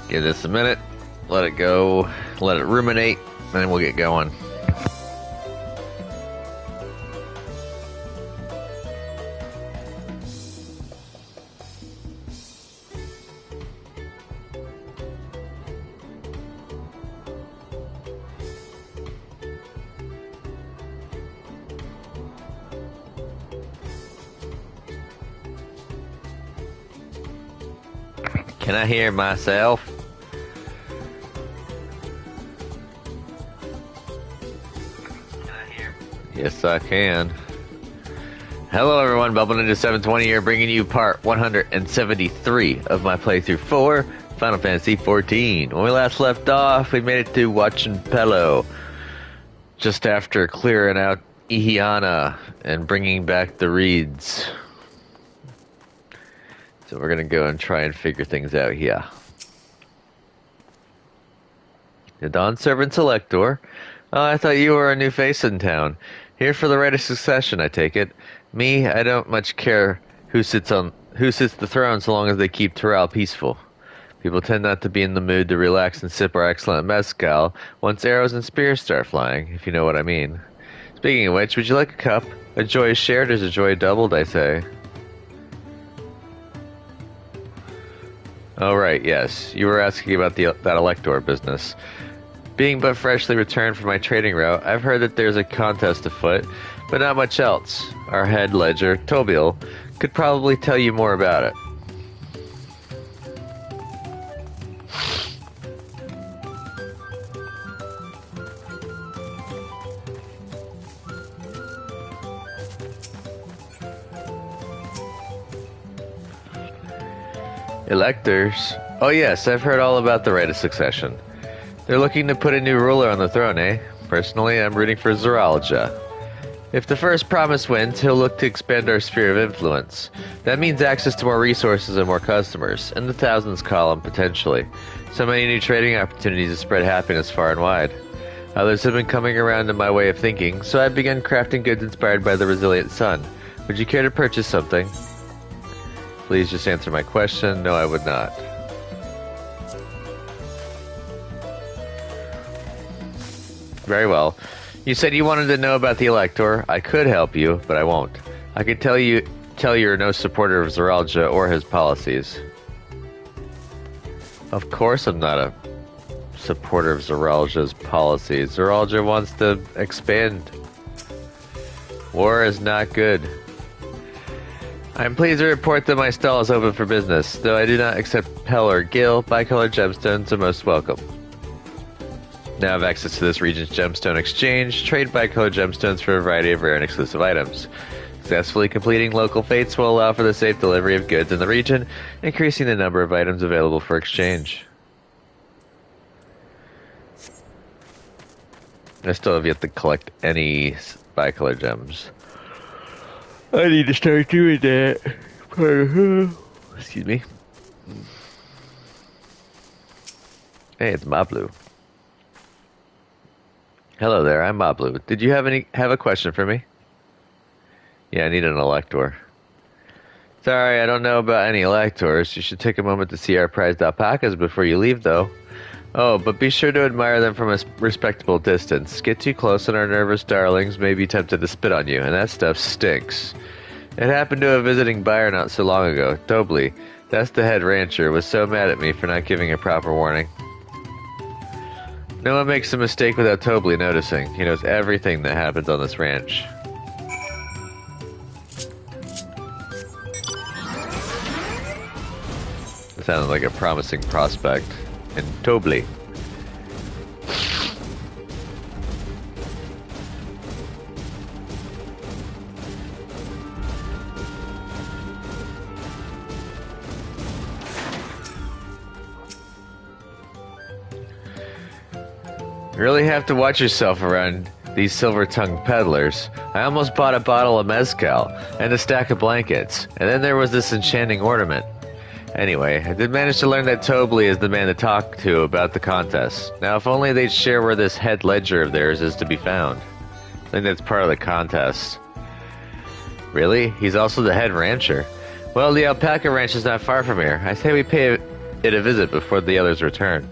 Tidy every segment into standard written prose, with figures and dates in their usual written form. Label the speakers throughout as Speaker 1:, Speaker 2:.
Speaker 1: Give this a minute. Let it go. Let it ruminate. And then we'll get going. Can I hear myself? Yes, I can. Hello, everyone. Bubble Ninja 720 here, bringing you part 173 of my playthrough for Final Fantasy XIV. When we last left off, we made it to Wachinpelo, just after clearing out Ihiana and bringing back the reeds. So we're going to go and try and figure things out here. The Dawn Servant Selector. Oh, I thought you were a new face in town. Here for the right of succession, I take it. Me, I don't much care who sits the throne so long as they keep Terral peaceful. People tend not to be in the mood to relax and sip our excellent mezcal once arrows and spears start flying, if you know what I mean. Speaking of which, would you like a cup? A joy shared is a joy doubled, I say. Oh, right, yes. You were asking about that Elector business. Being but freshly returned from my trading route, I've heard that there's a contest afoot, but not much else. Our head ledger, Tobiel, could probably tell you more about it. Electors? Oh yes, I've heard all about the right of succession. They're looking to put a new ruler on the throne, eh? Personally, I'm rooting for Zeralja. If the first promise wins, he'll look to expand our sphere of influence. That means access to more resources and more customers, in the thousands column, potentially. So many new trading opportunities to spread happiness far and wide. Others have been coming around to my way of thinking, so I've begun crafting goods inspired by the resilient sun. Would you care to purchase something? Please just answer my question. No, I would not. Very well. You said you wanted to know about the Elector. I could help you, but I won't. I could tell you're no supporter of Zeralja or his policies. Of course I'm not a supporter of Zeralja's policies. Zeralja wants to expand. War is not good. I'm pleased to report that my stall is open for business. Though I do not accept Pell or Gil, bicolored gemstones are most welcome. Now I have access to this region's gemstone exchange. Trade bicolored gemstones for a variety of rare and exclusive items. Successfully completing local fates will allow for the safe delivery of goods in the region, increasing the number of items available for exchange. I still have yet to collect any bicolored gems. I need to start doing that. Excuse me. Hey, it's Mablu. Hello there, I'm Mablu. Did you have a question for me? Yeah, I need an Elector. Sorry, I don't know about any Electors. You should take a moment to see our prized alpacas before you leave, though. Oh, but be sure to admire them from a respectable distance. Get too close and our nervous darlings may be tempted to spit on you, and that stuff stinks. It happened to a visiting buyer not so long ago. Dobley, that's the head rancher, was so mad at me for not giving a proper warning. No one makes a mistake without Tobley noticing. He knows everything that happens on this ranch. It sounded like a promising prospect. And Tobley. You really have to watch yourself around these silver-tongued peddlers. I almost bought a bottle of mezcal and a stack of blankets, and then there was this enchanting ornament. Anyway, I did manage to learn that Tobley is the man to talk to about the contest. Now, if only they'd share where this head ledger of theirs is to be found. I think that's part of the contest. Really? He's also the head rancher. Well, the alpaca ranch is not far from here. I say we pay it a visit before the others return.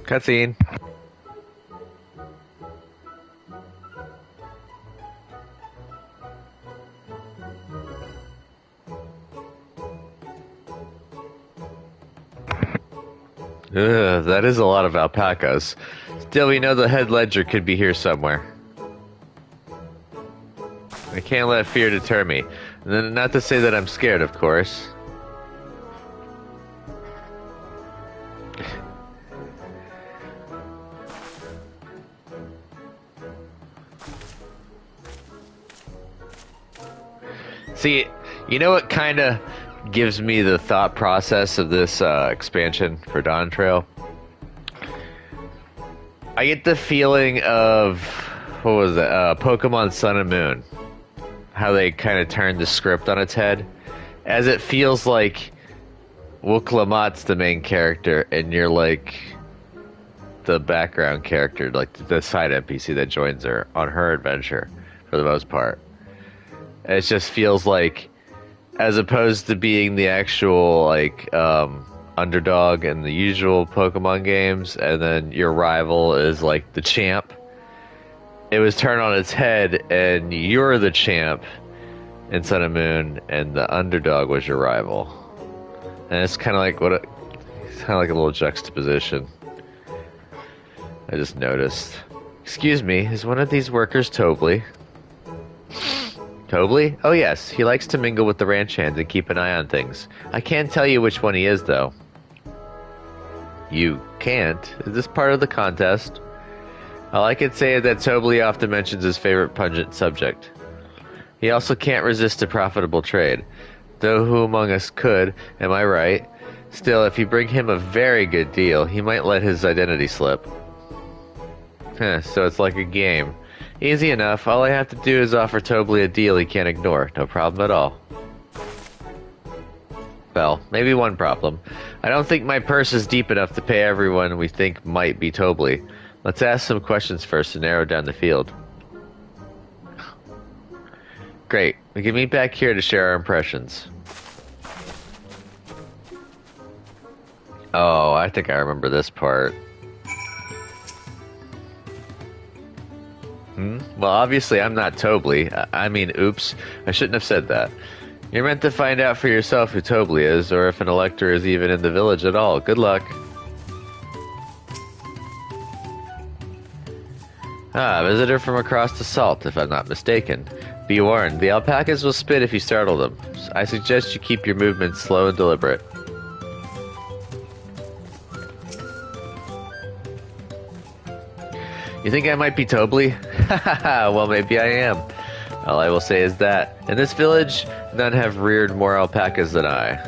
Speaker 1: Cutscene. Ugh, that is a lot of alpacas. Still, we know the head ledger could be here somewhere. I can't let fear deter me. Not to say that I'm scared, of course. See, you know what kind of gives me the thought process of this expansion for Dawn Trail? I get the feeling of, what was it, Pokemon Sun and Moon. How they kind of turned the script on its head. As it feels like Wooklamot's the main character and you're like the background character, like the side NPC that joins her on her adventure for the most part. It just feels like, as opposed to being the actual like underdog in the usual Pokemon games, and then your rival is like the champ, it was turned on its head, and you're the champ in Sun and Moon, and the underdog was your rival. And it's kind of like it's kind of like a little juxtaposition. I just noticed. Excuse me, is one of these workers Tobley? Tobley? Oh yes, he likes to mingle with the ranch hands and keep an eye on things. I can't tell you which one he is, though. You can't? Is this part of the contest? All I can say is that Tobley often mentions his favorite pungent subject. He also can't resist a profitable trade. Though who among us could, am I right? Still, if you bring him a very good deal, he might let his identity slip. So it's like a game. Easy enough. All I have to do is offer Tobley a deal he can't ignore. No problem at all. Well, maybe one problem. I don't think my purse is deep enough to pay everyone we think might be Tobley. Let's ask some questions first to narrow down the field. Great. We can meet back here to share our impressions. Oh, I think I remember this part. Well, obviously I'm not Tobley. I mean, oops. I shouldn't have said that. You're meant to find out for yourself who Tobley is, or if an elector is even in the village at all. Good luck. Ah, visitor from across the salt, if I'm not mistaken. Be warned, the alpacas will spit if you startle them. I suggest you keep your movements slow and deliberate. You think I might be Tobley? Well, maybe I am. All I will say is that, in this village, none have reared more alpacas than I.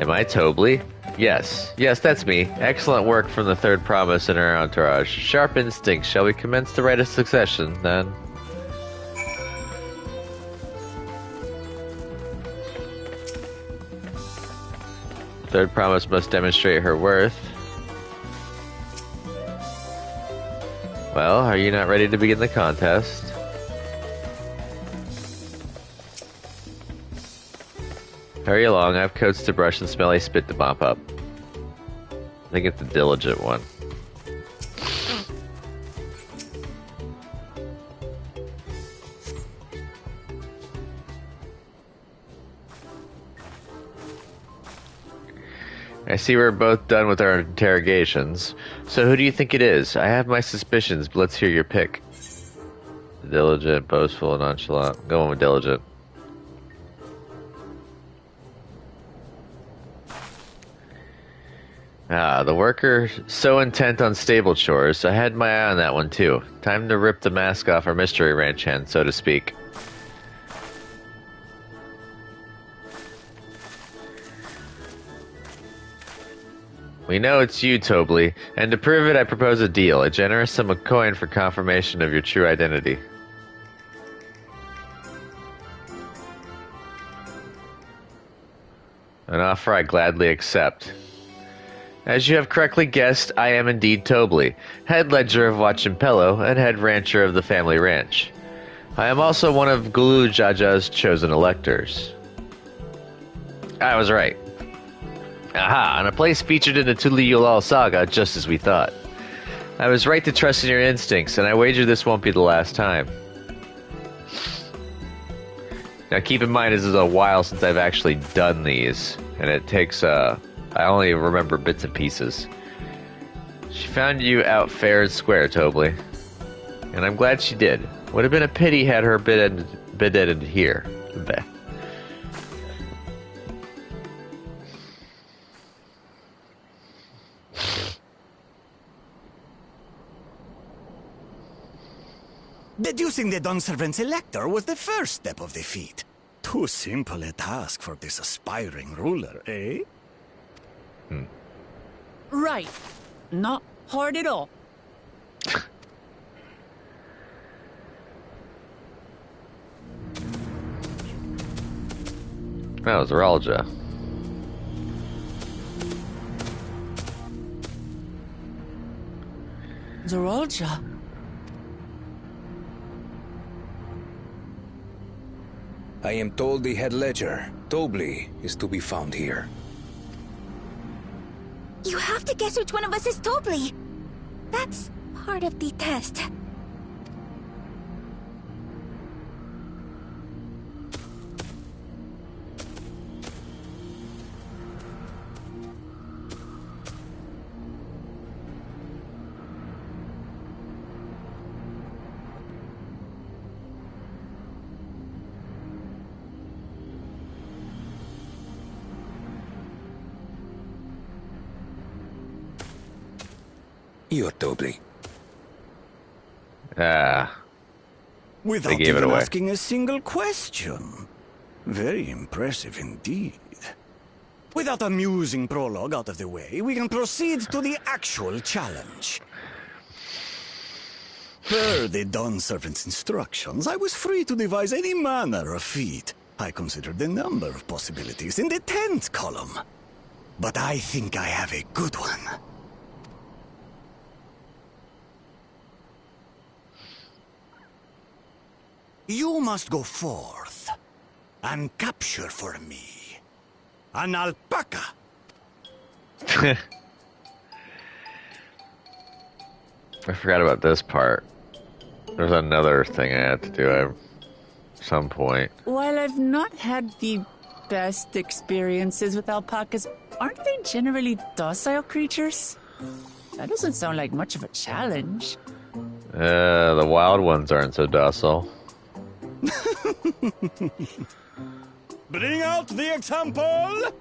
Speaker 1: Am I Tobley? Yes. Yes, that's me. Excellent work from the third promise in our entourage. Sharp instincts. Shall we commence the rite of succession, then? Third promise must demonstrate her worth. Well, are you not ready to begin the contest? Hurry along, I have coats to brush and smelly spit to mop up. I think it's the diligent one. I see we're both done with our interrogations. So who do you think it is? I have my suspicions, but let's hear your pick. Diligent, boastful, and nonchalant. I'm going with diligent. Ah, the worker so intent on stable chores. I had my eye on that one too. Time to rip the mask off our mystery ranch hand, so to speak. We know it's you, Tobley, and to prove it, I propose a deal. A generous sum of coin for confirmation of your true identity. An offer I gladly accept. As you have correctly guessed, I am indeed Tobley, head ledger of Wachimpello and head rancher of the family ranch. I am also one of Gulu Jaja's chosen electors. I was right. Aha, and a place featured in the Tuli Yulal saga, just as we thought. I was right to trust in your instincts, and I wager this won't be the last time. Now keep in mind, this is a while since I've actually done these, and it takes, I only remember bits and pieces. She found you out fair and square, Tobley. And I'm glad she did. Would have been a pity had her bid here. Bleh.
Speaker 2: Deducing the Dunservant's elector was the first step of the feat. Too simple a task for this aspiring ruler, eh?
Speaker 3: Right. Not hard at all.
Speaker 1: That was Ralja.
Speaker 3: Zoralja.
Speaker 4: I am told the head ledger, Tobley, is to be found here.
Speaker 5: You have to guess which one of us is Tobley. That's part of the test.
Speaker 4: You're Tobley.
Speaker 2: Without
Speaker 1: They gave it
Speaker 2: even
Speaker 1: away.
Speaker 2: asking a single question. Very impressive indeed. With that amusing prologue out of the way, we can proceed to the actual challenge. Per the Dawn Servant's instructions, I was free to devise any manner of feat. I considered the number of possibilities in the 10th column. But I think I have a good one. You must go forth and capture for me an alpaca.
Speaker 1: I forgot about this part. There's another thing I had to do at some point.
Speaker 3: While I've not had the best experiences with alpacas, aren't they generally docile creatures? That doesn't sound like much of a challenge.
Speaker 1: The wild ones aren't so docile.
Speaker 2: Bring out the example!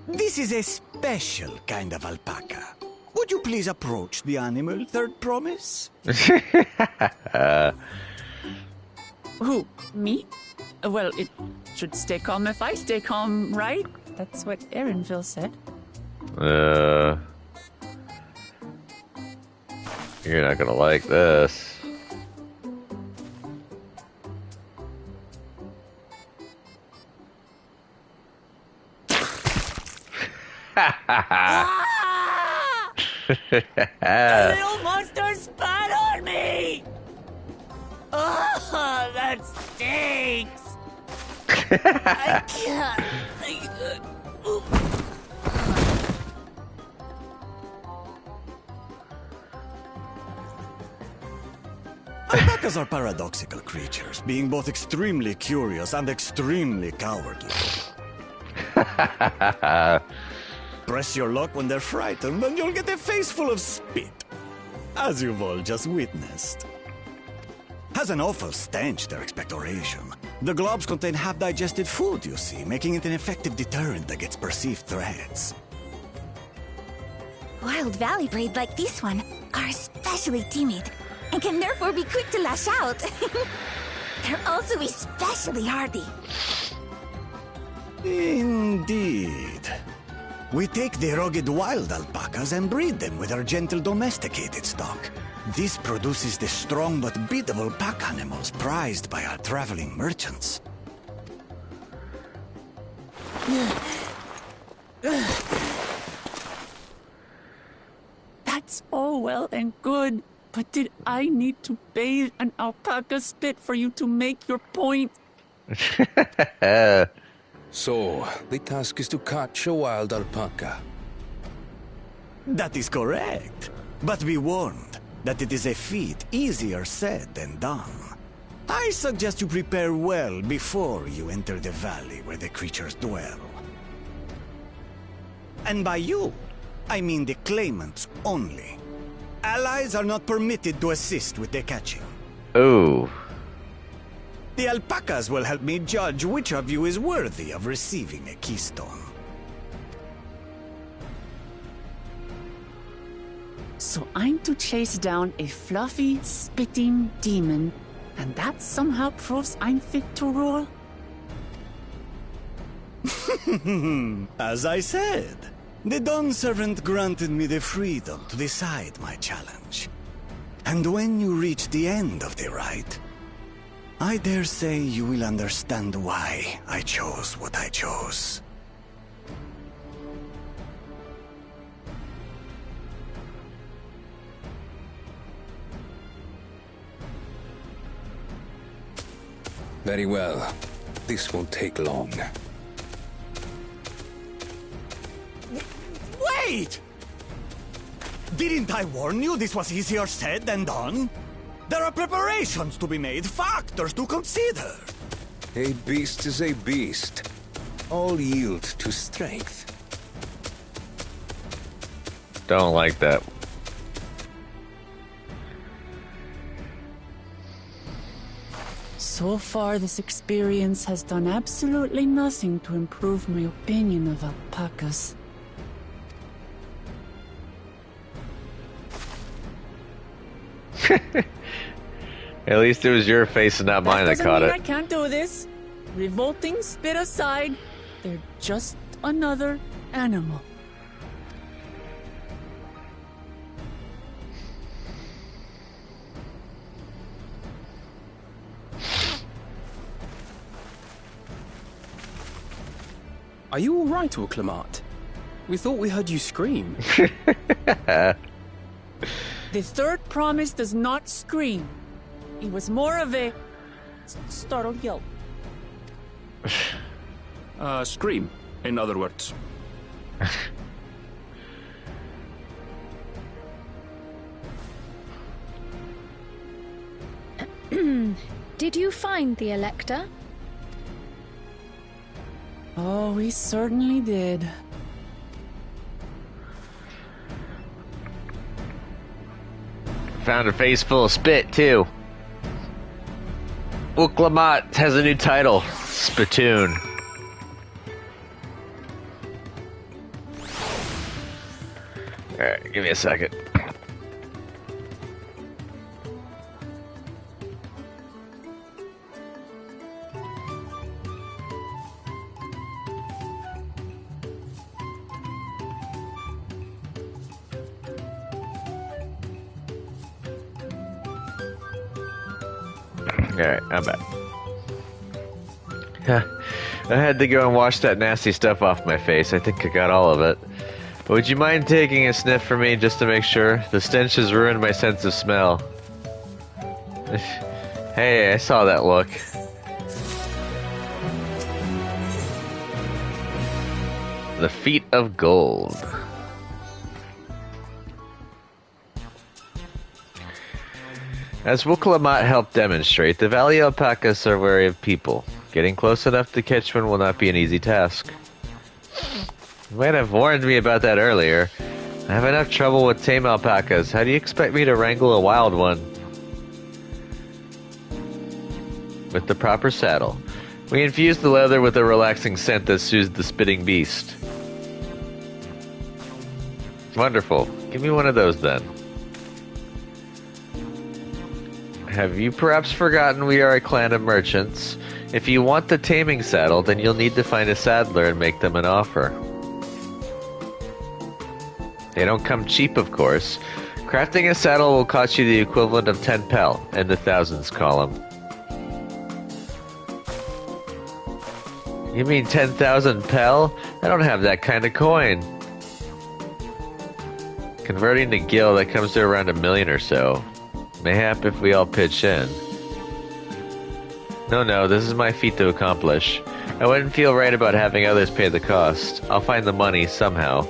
Speaker 2: This is a special kind of alpaca. Would you please approach the animal, Third Promise?
Speaker 3: Who? Me? Well, it should stay calm if I stay calm, right? That's what Erinville said.
Speaker 1: You're not gonna like this.
Speaker 3: The little monster spat on me! Oh, that stinks! I can't.
Speaker 2: Alpacas are paradoxical creatures, being both extremely curious and extremely cowardly. Press your luck when they're frightened, and you'll get a face full of spit, as you've all just witnessed. Has an awful stench, their expectoration. The globs contain half-digested food, you see, making it an effective deterrent against perceived threats.
Speaker 5: Wild valley breed like this one are especially timid and can therefore be quick to lash out. They're also especially hardy.
Speaker 2: Indeed. We take the rugged wild alpacas and breed them with our gentle domesticated stock. This produces the strong but beatable pack animals prized by our traveling merchants.
Speaker 3: That's all well and good, but did I need to bathe an alpaca spit for you to make your point?
Speaker 4: So, the task is to catch a wild alpaca.
Speaker 2: That is correct. But be warned that it is a feat easier said than done. I suggest you prepare well before you enter the valley where the creatures dwell. And by you, I mean the claimants only. Allies are not permitted to assist with the catching.
Speaker 1: Ooh.
Speaker 2: The alpacas will help me judge which of you is worthy of receiving a keystone.
Speaker 3: So I'm to chase down a fluffy, spitting demon, and that somehow proves I'm fit to rule?
Speaker 2: As I said, the Dawn Servant granted me the freedom to decide my challenge. And when you reach the end of the rite, I dare say you will understand why I chose what I chose.
Speaker 4: Very well. This won't take long.
Speaker 2: Wait! Didn't I warn you this was easier said than done? There are preparations to be made, factors to consider.
Speaker 4: A beast is a beast. All yield to strength.
Speaker 1: Don't like that.
Speaker 3: So far, this experience has done absolutely nothing to improve my opinion of alpacas.
Speaker 1: At least it was your face and not mine that
Speaker 3: doesn't
Speaker 1: caught
Speaker 3: mean
Speaker 1: it.
Speaker 3: I can't do this. Revolting spit aside, they're just another animal.
Speaker 6: Are you all right, Uclamat? We thought we heard you scream.
Speaker 3: The third promise does not scream. It was more of a startled yelp.
Speaker 6: Scream, in other words.
Speaker 7: Did you find the Elector?
Speaker 3: Oh, we certainly did.
Speaker 1: Found a face full of spit, too. Uclamat has a new title. Spittoon. Alright, give me a second. Alright, I'm back. I had to go and wash that nasty stuff off my face. I think I got all of it. But would you mind taking a sniff for me just to make sure? The stench has ruined my sense of smell. Hey, I saw that look. The feet of gold. As Uclamat helped demonstrate, the valley alpacas are wary of people. Getting close enough to catch one will not be an easy task. You might have warned me about that earlier. I have enough trouble with tame alpacas. How do you expect me to wrangle a wild one? With the proper saddle. We infused the leather with a relaxing scent that soothes the spitting beast. Wonderful. Give me one of those then. Have you perhaps forgotten we are a clan of merchants? If you want the taming saddle, then you'll need to find a saddler and make them an offer. They don't come cheap, of course. Crafting a saddle will cost you the equivalent of 10 pel in the thousands column. You mean 10,000 pel? I don't have that kind of coin. Converting to gil, that comes to around 1 million or so. Mayhap if we all pitch in. No, this is my feat to accomplish. I wouldn't feel right about having others pay the cost. I'll find the money somehow.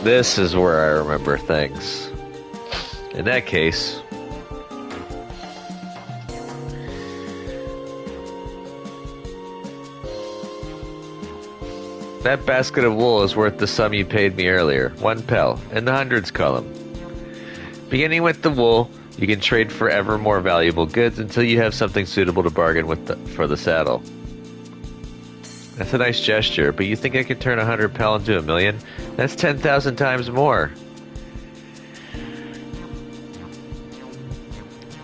Speaker 1: This is where I remember things. In that case... that basket of wool is worth the sum you paid me earlier. 1 pel, in the hundreds column. Beginning with the wool, you can trade for ever more valuable goods until you have something suitable to bargain with for the saddle. That's a nice gesture, but you think I could turn 100 pel into 1 million? That's 10,000 times more.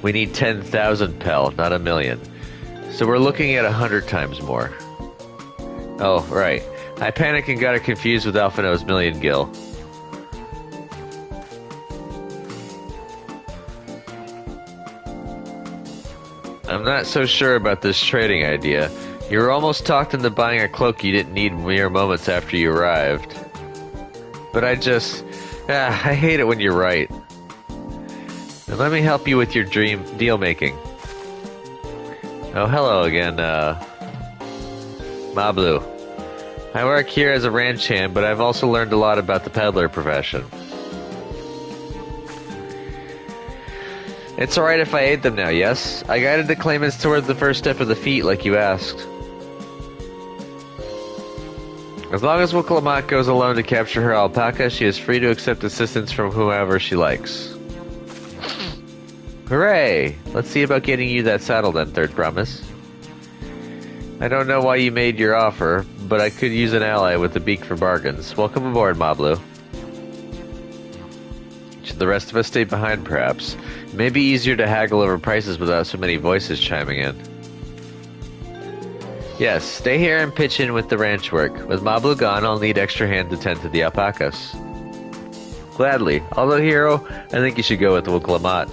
Speaker 1: We need 10,000 pel, not 1 million. So we're looking at 100 times more. Oh, right. I panicked and got it confused with Alphino's million gil. I'm not so sure about this trading idea. You were almost talked into buying a cloak you didn't need mere moments after you arrived. But I hate it when you're right. And let me help you with your dream deal making. Oh, hello again, Mablu. I work here as a ranch hand, but I've also learned a lot about the peddler profession. It's alright if I aid them now, yes? I guided the claimants toward the first step of the feat, like you asked. As long as Wiklamat goes alone to capture her alpaca, she is free to accept assistance from whomever she likes. Hooray! Let's see about getting you that saddle then, Third Promise. I don't know why you made your offer, but I could use an ally with a beak for bargains. Welcome aboard, Mablu. Should the rest of us stay behind, perhaps? It may be easier to haggle over prices without so many voices chiming in. Yes, stay here and pitch in with the ranch work. With Mablu gone, I'll need extra hand to tend to the alpacas. Gladly. Although, Hero, I think you should go with Wiklamat.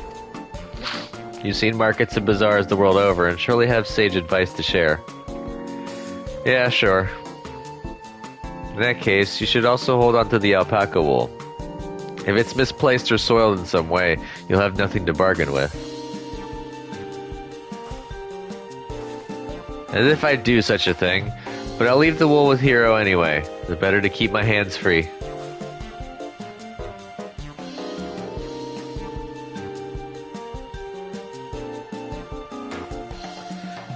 Speaker 1: You've seen markets and bazaars the world over, and surely have sage advice to share. Yeah, sure. In that case, you should also hold on to the alpaca wool. If it's misplaced or soiled in some way, you'll have nothing to bargain with. As if I'd do such a thing, but I'll leave the wool with Hero anyway. The better to keep my hands free.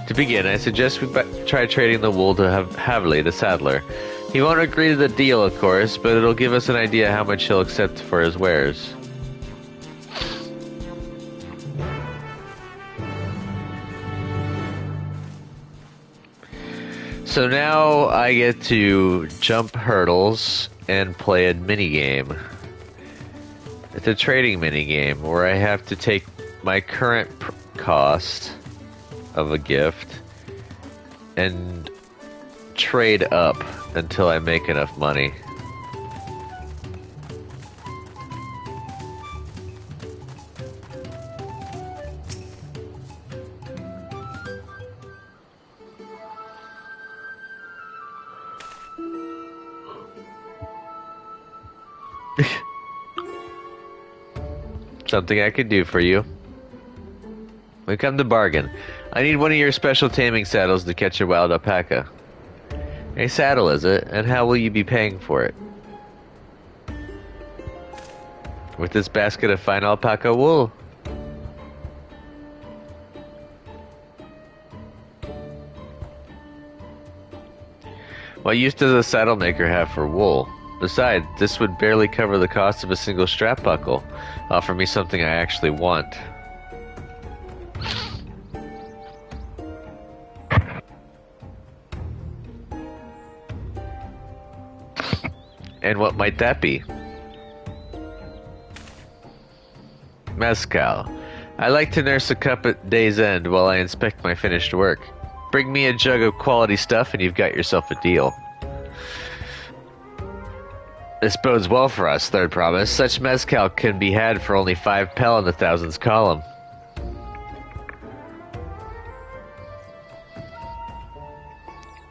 Speaker 1: To begin, I suggest we try trading the wool to Havli, the saddler. He won't agree to the deal, of course, but it'll give us an idea how much he'll accept for his wares. So now I get to jump hurdles and play a minigame. It's a trading minigame where I have to take my current cost of a gift and trade up until I make enough money. Something I could do for you. We come to bargain. I need one of your special taming saddles to catch a wild alpaca. A saddle, is it? And how will you be paying for it? With this basket of fine alpaca wool. What use does a saddle maker have for wool? Besides, this would barely cover the cost of a single strap buckle. Offer me something I actually want. And what might that be? Mezcal. I like to nurse a cup at day's end while I inspect my finished work. Bring me a jug of quality stuff and you've got yourself a deal. This bodes well for us, third promise. Such mezcal can be had for only 5 pel in the thousands column.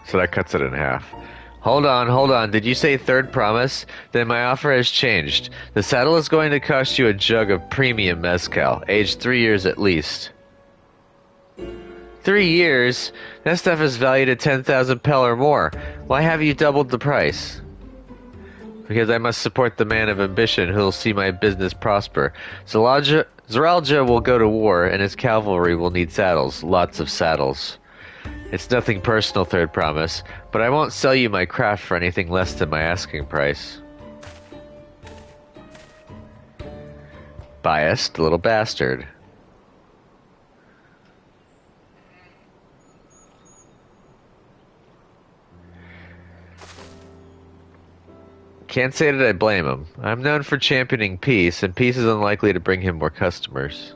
Speaker 1: So that cuts it in half. Hold on. Did you say third promise? Then my offer has changed. The saddle is going to cost you a jug of premium mezcal, aged 3 years at least. 3 years? That stuff is valued at 10,000 pel or more. Why have you doubled the price? Because I must support the man of ambition who will see my business prosper. Zoralja will go to war, and his cavalry will need saddles. Lots of saddles. It's nothing personal, third promise, but I won't sell you my craft for anything less than my asking price. Biased little bastard. Can't say that I blame him. I'm known for championing peace, and peace is unlikely to bring him more customers.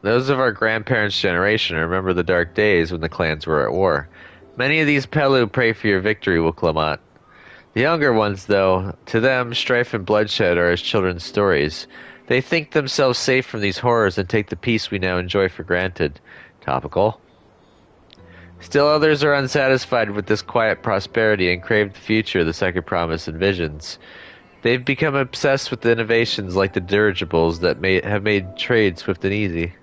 Speaker 1: Those of our grandparents' generation remember the dark days when the clans were at war. Many of these Pelu pray for your victory, Wilclamant. The younger ones, though, to them, strife and bloodshed are as children's stories. They think themselves safe from these horrors and take the peace we now enjoy for granted. Topical. Still others are unsatisfied with this quiet prosperity and crave the future the second promise envisions. They've become obsessed with innovations like the dirigibles that have made trade swift and easy.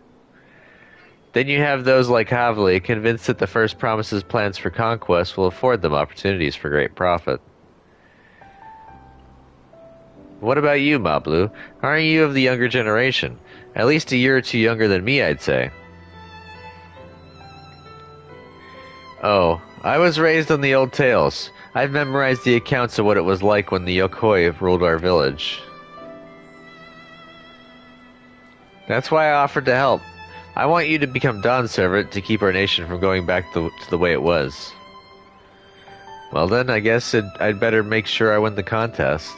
Speaker 1: Then you have those like Havli, convinced that the first promise's plans for conquest will afford them opportunities for great profit. What about you, Mablu? Aren't you of the younger generation? At least a year or two younger than me, I'd say. Oh, I was raised on the old tales. I've memorized the accounts of what it was like when the Yokoi ruled our village. That's why I offered to help. I want you to become Dawn Servant to keep our nation from going back to the way it was. Well then, I guess I'd better make sure I win the contest.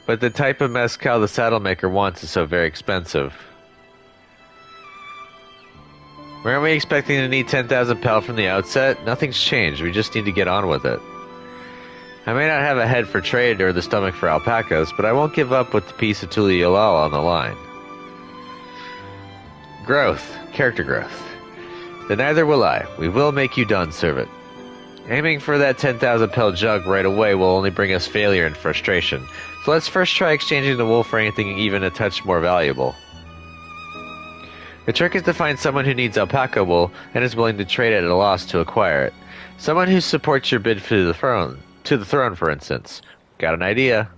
Speaker 1: But the type of mezcal the saddle maker wants is so very expensive. Weren't we expecting to need 10,000 pel from the outset? Nothing's changed, we just need to get on with it. I may not have a head for trade or the stomach for alpacas, but I won't give up with the piece of Tuli Yolal on the line. Growth. Character growth. Then neither will I. We will make you Dawn Servant. Aiming for that 10,000 pel jug right away will only bring us failure and frustration. So let's first try exchanging the wool for anything even a touch more valuable. The trick is to find someone who needs alpaca wool and is willing to trade at a loss to acquire it. Someone who supports your bid to the throne, for instance. Got an idea?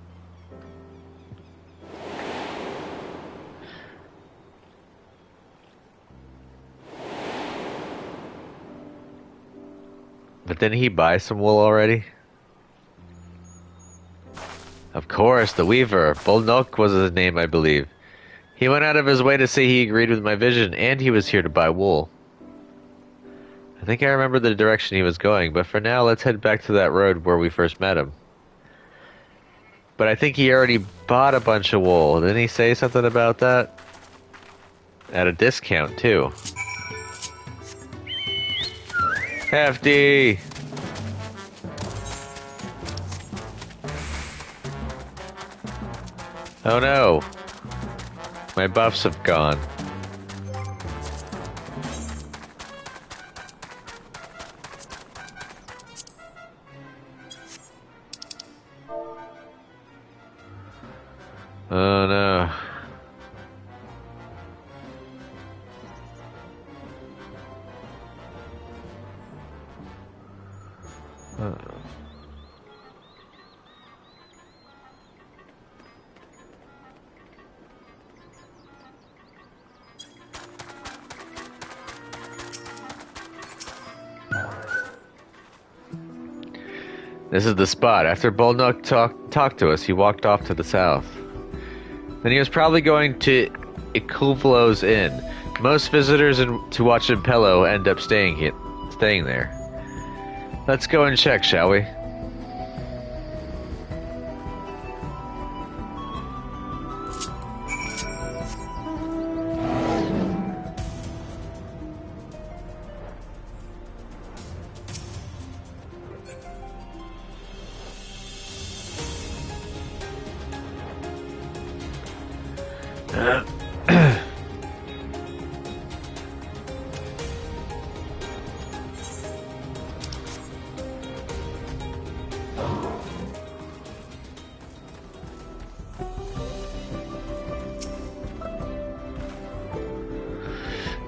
Speaker 1: But didn't he buy some wool already? Of course, the weaver. Bolnok was his name, I believe. He went out of his way to say he agreed with my vision, and he was here to buy wool. I think I remember the direction he was going, but for now, let's head back to that road where we first met him. But I think he already bought a bunch of wool. Didn't he say something about that? At a discount, too. Hefty! Oh no! My buffs have gone. Oh no. This is the spot. After Bolnok talked to us, he walked off to the south. Then he was probably going to Ikuvlo's Inn. Most visitors to watch Impello end up staying there. Let's go and check, shall we?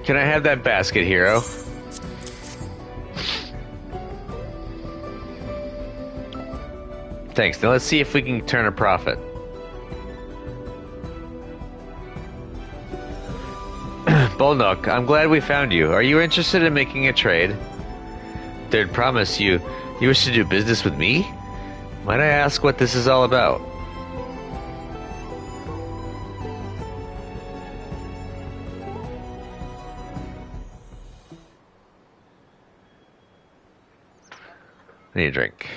Speaker 1: Can I have that basket, hero? Thanks. Now let's see if we can turn a profit. Bolnock, I'm glad we found you. Are you interested in making a trade? Third promise, you wish to do business with me? Might I ask what this is all about? I need a drink.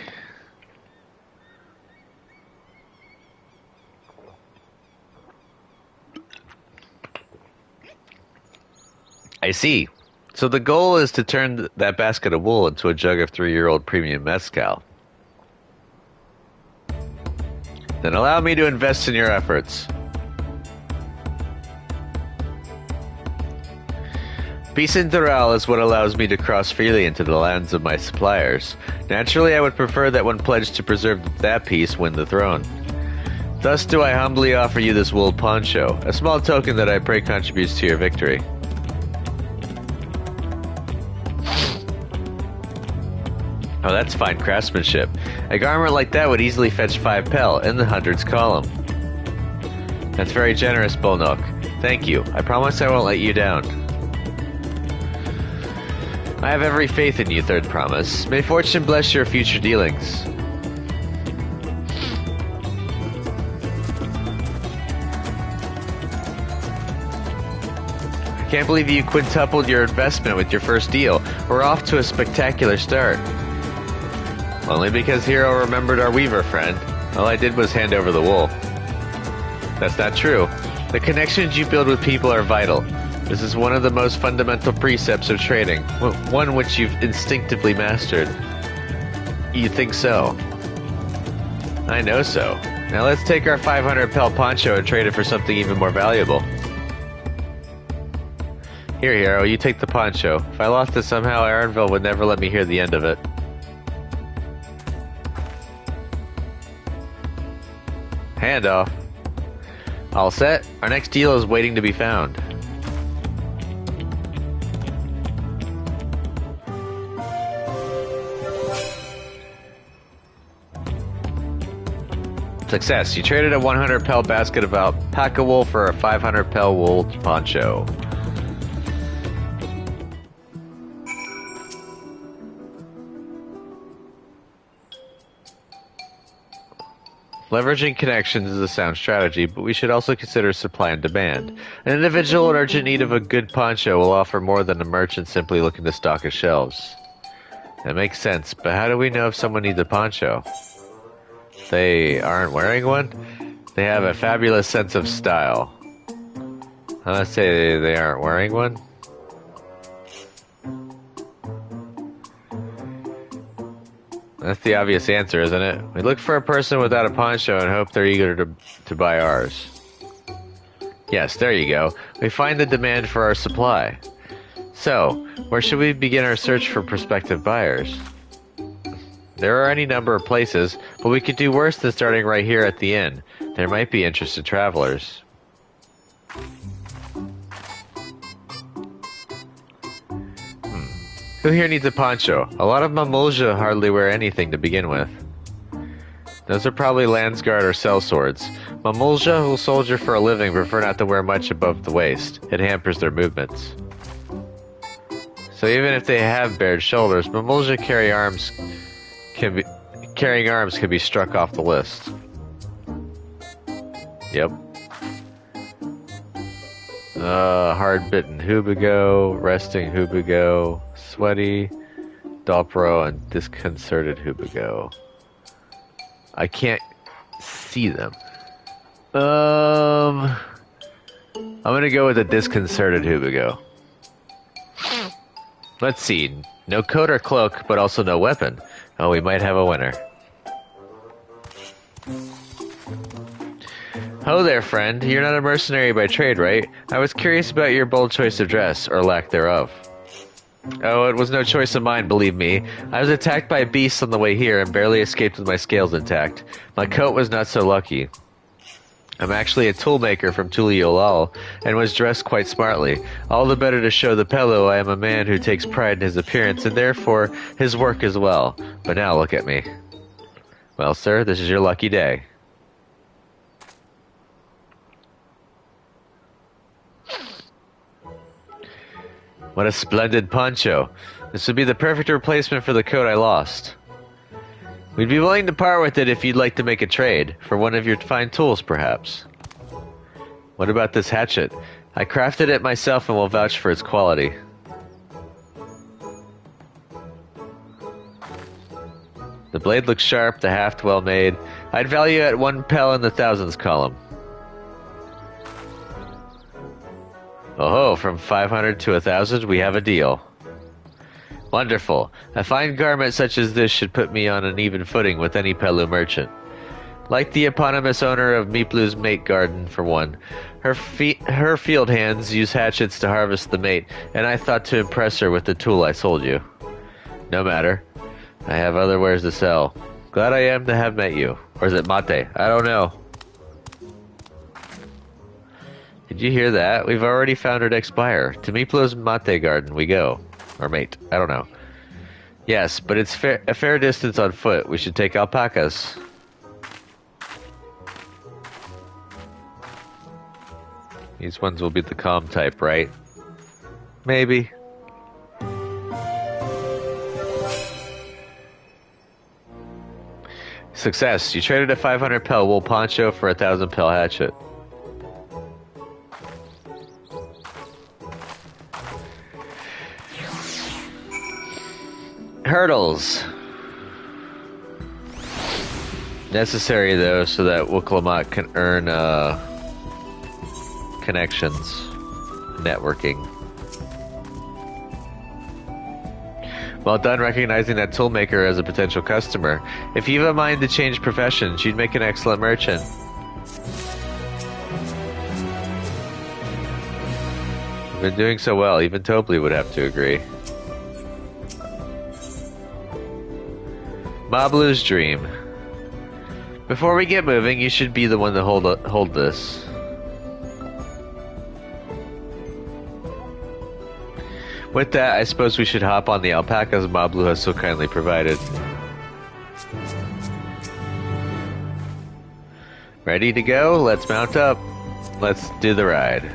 Speaker 1: I see. So the goal is to turn that basket of wool into a jug of 3-year-old premium mezcal. Then allow me to invest in your efforts. Peace integral is what allows me to cross freely into the lands of my suppliers. Naturally, I would prefer that one pledged to preserve that peace win the throne. Thus do I humbly offer you this wool poncho, a small token that I pray contributes to your victory. Oh, that's fine craftsmanship. A garment like that would easily fetch 5 pel in the hundreds column. That's very generous, Bolnock. Thank you. I promise I won't let you down. I have every faith in you, third promise. May fortune bless your future dealings. I can't believe you quintupled your investment with your first deal. We're off to a spectacular start. Only because Hero remembered our weaver friend. All I did was hand over the wool. That's not true. The connections you build with people are vital. This is one of the most fundamental precepts of trading, one which you've instinctively mastered. You think so? I know so. Now let's take our 500 pel poncho and trade it for something even more valuable. Here, Hero, you take the poncho. If I lost it somehow, Aaronville would never let me hear the end of it. Handoff. All set. Our next deal is waiting to be found. Success. You traded a 100 pel basket of alpaca wool for a 500 pel wool poncho. Leveraging connections is a sound strategy, but we should also consider supply and demand. An individual in urgent need of a good poncho will offer more than a merchant simply looking to stock his shelves. That makes sense, but how do we know if someone needs a poncho? They aren't wearing one? They have a fabulous sense of style. Let's say they aren't wearing one. That's the obvious answer, isn't it? We look for a person without a poncho and hope they're eager to buy ours. Yes, there you go. We find the demand for our supply. So, where should we begin our search for prospective buyers? There are any number of places, but we could do worse than starting right here at the inn. There might be interested travelers. Who here needs a poncho? A lot of Mamulja hardly wear anything to begin with. Those are probably Landsguard or sellswords. Mamulja, who soldier for a living, prefer not to wear much above the waist. It hampers their movements. So even if they have bared shoulders, Mamulja carrying arms can be struck off the list. Yep. Hard-bitten Hubigo, resting Hubigo, sweaty, Dalpro and Disconcerted Hubigo. I can't see them. I'm gonna go with the Disconcerted Hubigo. Let's see. No coat or cloak, but also no weapon. Oh, we might have a winner. Ho there, friend. You're not a mercenary by trade, right? I was curious about your bold choice of dress, or lack thereof. Oh, it was no choice of mine, believe me. I was attacked by beasts on the way here and barely escaped with my scales intact. My coat was not so lucky. I'm actually a toolmaker from Tuliolal, and was dressed quite smartly. All the better to show the Pelu I am a man who takes pride in his appearance, and therefore his work as well. But now look at me. Well, sir, this is your lucky day. What a splendid poncho. This would be the perfect replacement for the coat I lost. We'd be willing to part with it if you'd like to make a trade, for one of your fine tools, perhaps. What about this hatchet? I crafted it myself and will vouch for its quality. The blade looks sharp, the haft well made. I'd value at 1 pel in the thousands column. Oh, from 500 to 1,000, we have a deal. Wonderful. A fine garment such as this should put me on an even footing with any Pelu merchant. Like the eponymous owner of Meeplu's mate garden, for one. Her field hands use hatchets to harvest the mate, and I thought to impress her with the tool I sold you. No matter. I have other wares to sell. Glad I am to have met you. Or is it mate? I don't know. Did you hear that? We've already foundered Expire. To Meeplu's mate garden we go. Or mate. I don't know. Yes, but it's a fair distance on foot. We should take alpacas. These ones will be the calm type, right? Maybe. Success. You traded a 500 pel wool poncho for a 1,000 pel hatchet. Hurdles. Necessary, though, so that Wuklamat can earn connections. Networking. Well done recognizing that toolmaker as a potential customer. If you've a mind to change professions, you'd make an excellent merchant. You've been doing so well, even Topley would have to agree. Mablu's dream. Before we get moving, you should be the one to hold this. With that, I suppose we should hop on the alpacas Mablu has so kindly provided. Ready to go? Let's mount up. Let's do the ride.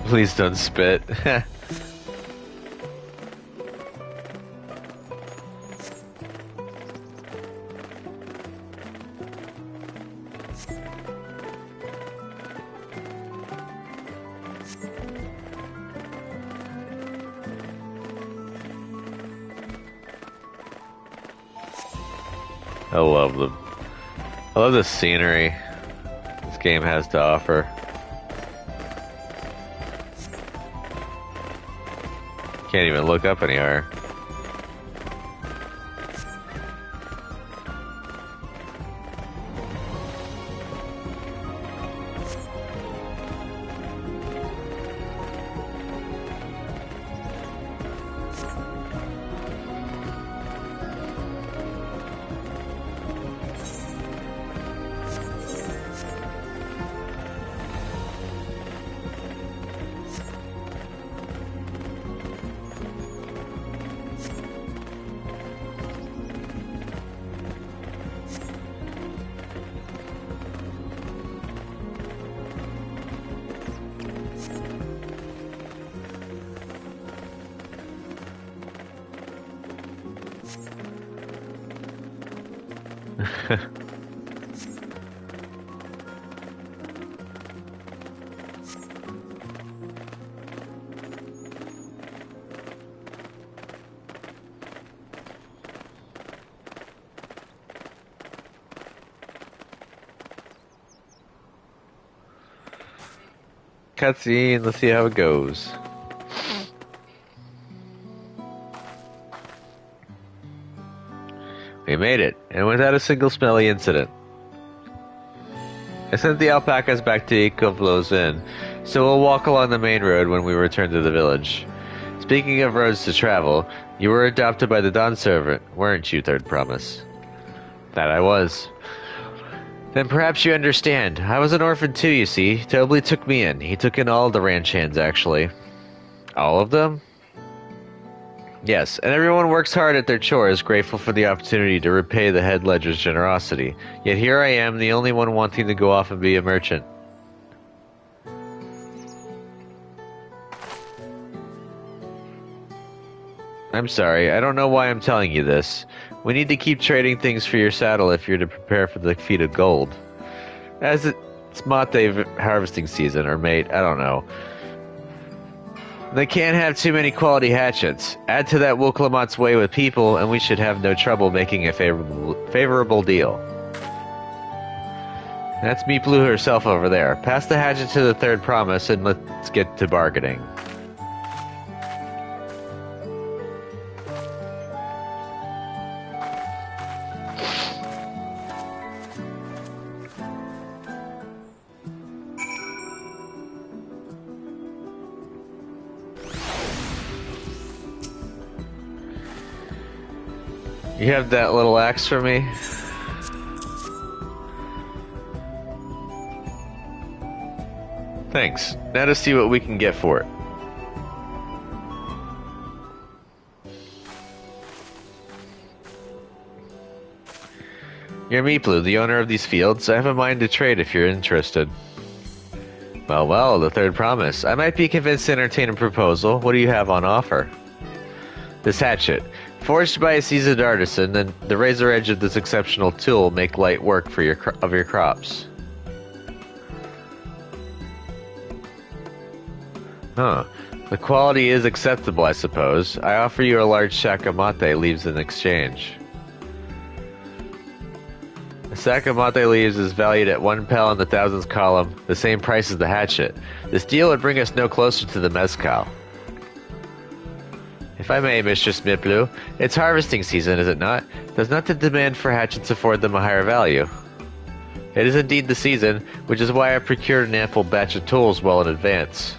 Speaker 1: Please don't spit. I love them. I love the scenery this game has to offer. Can't even look up anywhere. Cutscene, let's see how it goes. We made it, and without a single smelly incident. I sent the alpacas back to Ikovlo's Inn, so we'll walk along the main road when we return to the village. Speaking of roads to travel, you were adopted by the Dawn Servant, weren't you, Third Promise? That I was. Then perhaps you understand. I was an orphan too, you see. Tobley took me in. He took in all the ranch hands, actually. All of them? Yes, and everyone works hard at their chores, grateful for the opportunity to repay the head ledger's generosity. Yet here I am, the only one wanting to go off and be a merchant. I'm sorry, I don't know why I'm telling you this. We need to keep trading things for your saddle if you're to prepare for the feat of gold. As it's mate harvesting season, or mate, I don't know. They can't have too many quality hatchets. Add to that Woklamat's way with people, and we should have no trouble making a favorable deal. That's Meep Blue herself over there. Pass the hatchet to the Third Promise, and let's get to bargaining. You have that little axe for me? Thanks. Now to see what we can get for it. You're Meeplu, the owner of these fields. I have a mind to trade if you're interested. Well, the Third Promise. I might be convinced to entertain a proposal. What do you have on offer? This hatchet. Forged by a seasoned artisan, and the razor edge of this exceptional tool make light work for your crops. Huh. The quality is acceptable, I suppose. I offer you a large sack of mate leaves in exchange. A sack of mate leaves is valued at 1 pel in the thousands column, the same price as the hatchet. This deal would bring us no closer to the mezcal. If I may, Mistress Miplu, it's harvesting season, is it not? Does not the demand for hatchets afford them a higher value? It is indeed the season, which is why I procured an ample batch of tools well in advance.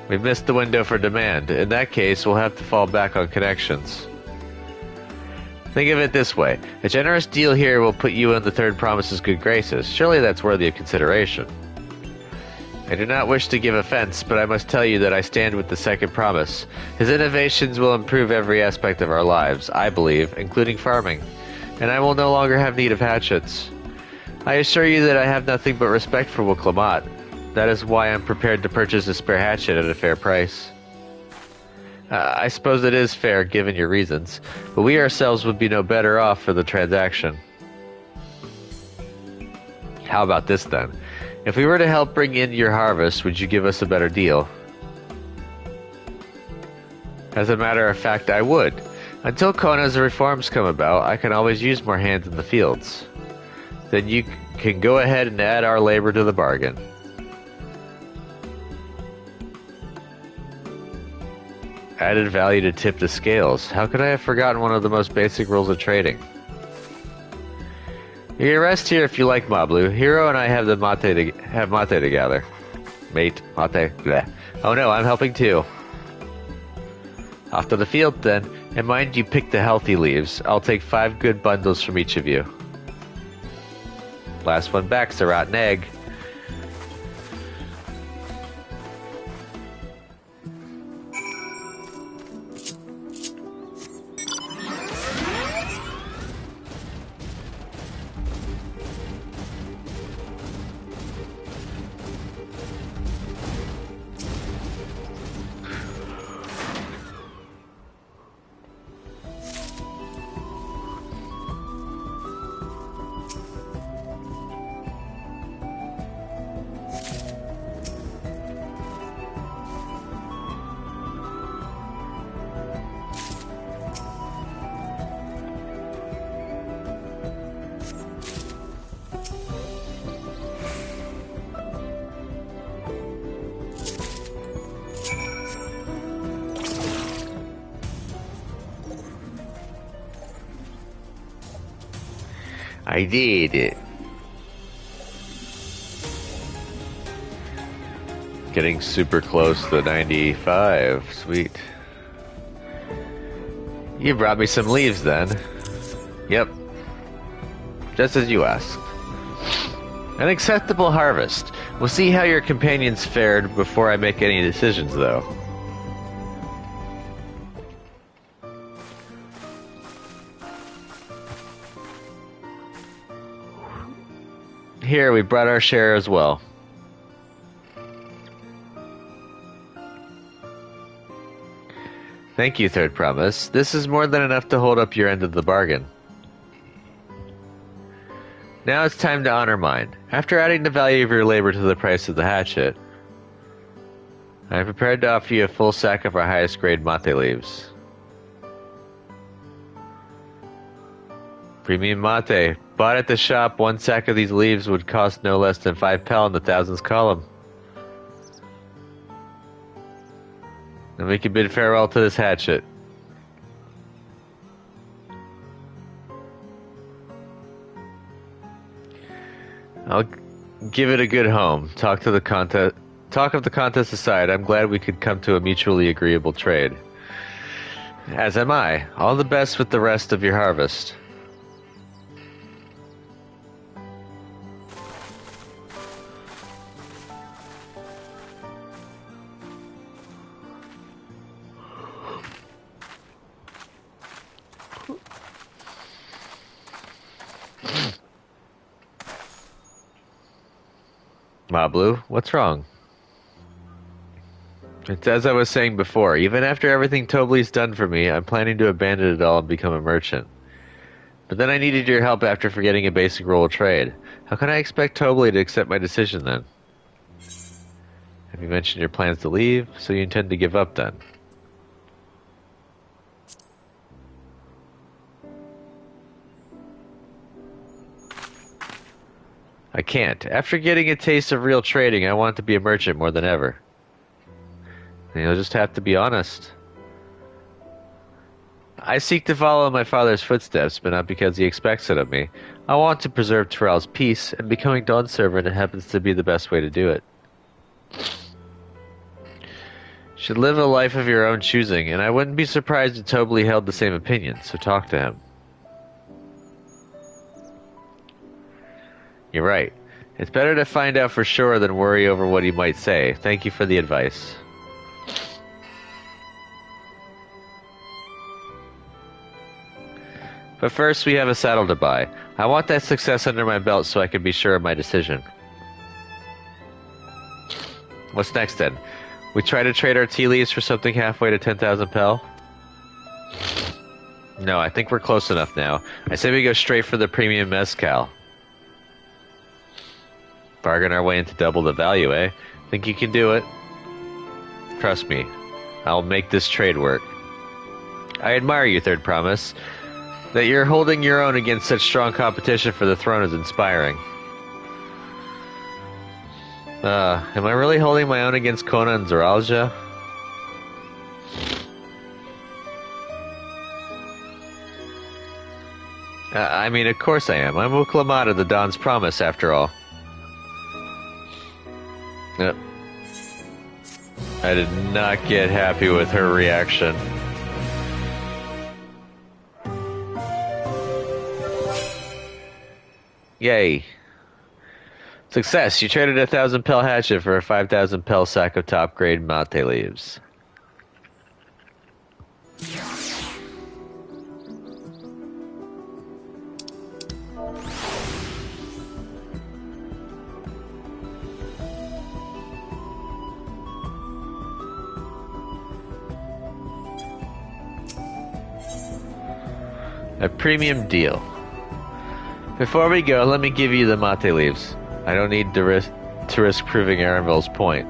Speaker 1: We've missed the window for demand. In that case, we'll have to fall back on connections. Think of it this way. A generous deal here will put you in the Third Promise's good graces. Surely that's worthy of consideration. I do not wish to give offense, but I must tell you that I stand with the Second Promise. His innovations will improve every aspect of our lives, I believe, including farming, and I will no longer have need of hatchets. I assure you that I have nothing but respect for Woklamat. That is why I'm prepared to purchase a spare hatchet at a fair price. I suppose it is fair, given your reasons, but we ourselves would be no better off for the transaction. How about this, then? If we were to help bring in your harvest, would you give us a better deal? As a matter of fact, I would. Until Kona's reforms come about, I can always use more hands in the fields. Then you can go ahead and add our labor to the bargain. Added value to tip the scales. How could I have forgotten one of the most basic rules of trading? You can rest here if you like, Mablu. Hiro and I have the mate together. Mate, mate, bleh. Oh no, I'm helping too. Off to the field then, and mind you pick the healthy leaves. I'll take 5 good bundles from each of you. Last one back's a rotten egg. I did it. Getting super close to 95. Sweet. You brought me some leaves then. Yep. Just as you asked. An acceptable harvest. We'll see how your companions fared before I make any decisions, though. Here, we brought our share as well. Thank you, Third Promise. This is more than enough to hold up your end of the bargain. Now it's time to honor mine. After adding the value of your labor to the price of the hatchet, I am prepared to offer you a full sack of our highest grade mate leaves. Premium mate. Bought at the shop, one sack of these leaves would cost no less than 5 pel in the thousands column. And we can bid farewell to this hatchet. I'll give it a good home. Talk of the contest aside, I'm glad we could come to a mutually agreeable trade. As am I. All the best with the rest of your harvest. Mablu, what's wrong? It's as I was saying before, even after everything Tobli's done for me, I'm planning to abandon it all and become a merchant. But then I needed your help after forgetting a basic rule of trade. How can I expect Tobli to accept my decision then? Have you mentioned your plans to leave, so you intend to give up then? I can't. After getting a taste of real trading, I want to be a merchant more than ever. And you'll just have to be honest. I seek to follow in my father's footsteps, but not because he expects it of me. I want to preserve Terrell's peace, and becoming Dawn's servant happens to be the best way to do it. You should live a life of your own choosing, and I wouldn't be surprised if Tobli held the same opinion, so talk to him. You're right. It's better to find out for sure than worry over what he might say. Thank you for the advice. But first, we have a saddle to buy. I want that success under my belt so I can be sure of my decision. What's next then? We try to trade our tea leaves for something halfway to 10,000 pel? No, I think we're close enough now. I say we go straight for the premium mezcal. Bargain our way into double the value, eh? Think you can do it? Trust me, I'll make this trade work. I admire you, Third Promise. That you're holding your own against such strong competition for the throne is inspiring. Am I really holding my own against Kona and Zoralja? I mean, of course I am. I'm Uklamata, the Dawn's Promise, after all. I did not get happy with her reaction. Yay. Success! You traded a 1,000 pel hatchet for a 5,000 pel sack of top grade mate leaves. A premium deal. Before we go, let me give you the mate leaves. I don't need to risk proving Arenville's point.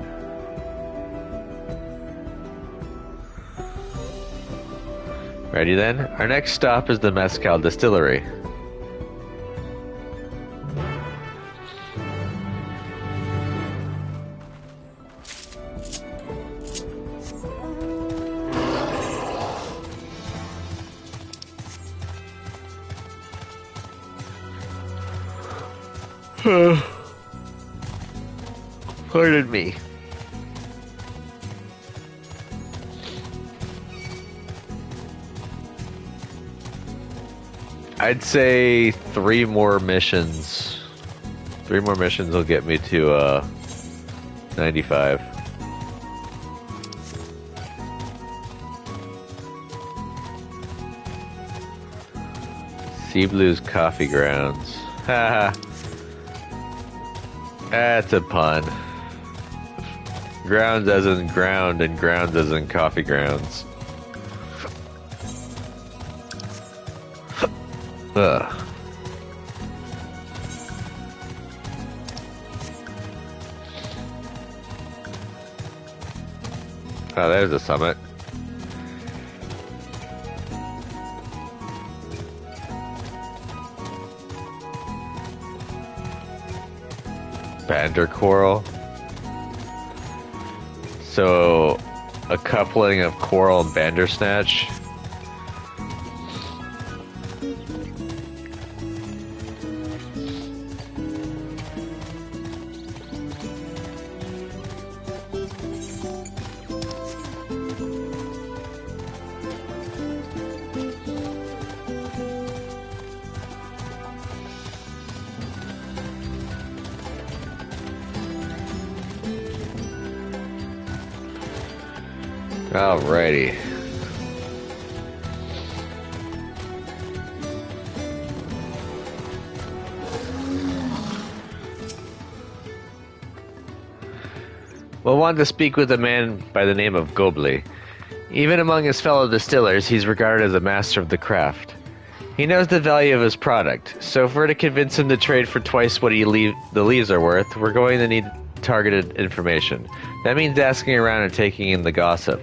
Speaker 1: Ready then? Our next stop is the Mezcal Distillery. Pardon me. I'd say 3 more missions. 3 more missions will get me to 95. Sea Blue's Coffee Grounds. Haha. That's a pun. Grounds as in ground and grounds as in coffee grounds. Ugh. Oh, there's a summit. Bander coral. So, a coupling of coral and bandersnatch. Alrighty. Well, wanted to speak with a man by the name of Gobley. Even among his fellow distillers, he's regarded as a master of the craft. He knows the value of his product, so if we're to convince him to trade for twice what the leaves are worth, we're going to need targeted information. That means asking around and taking in the gossip.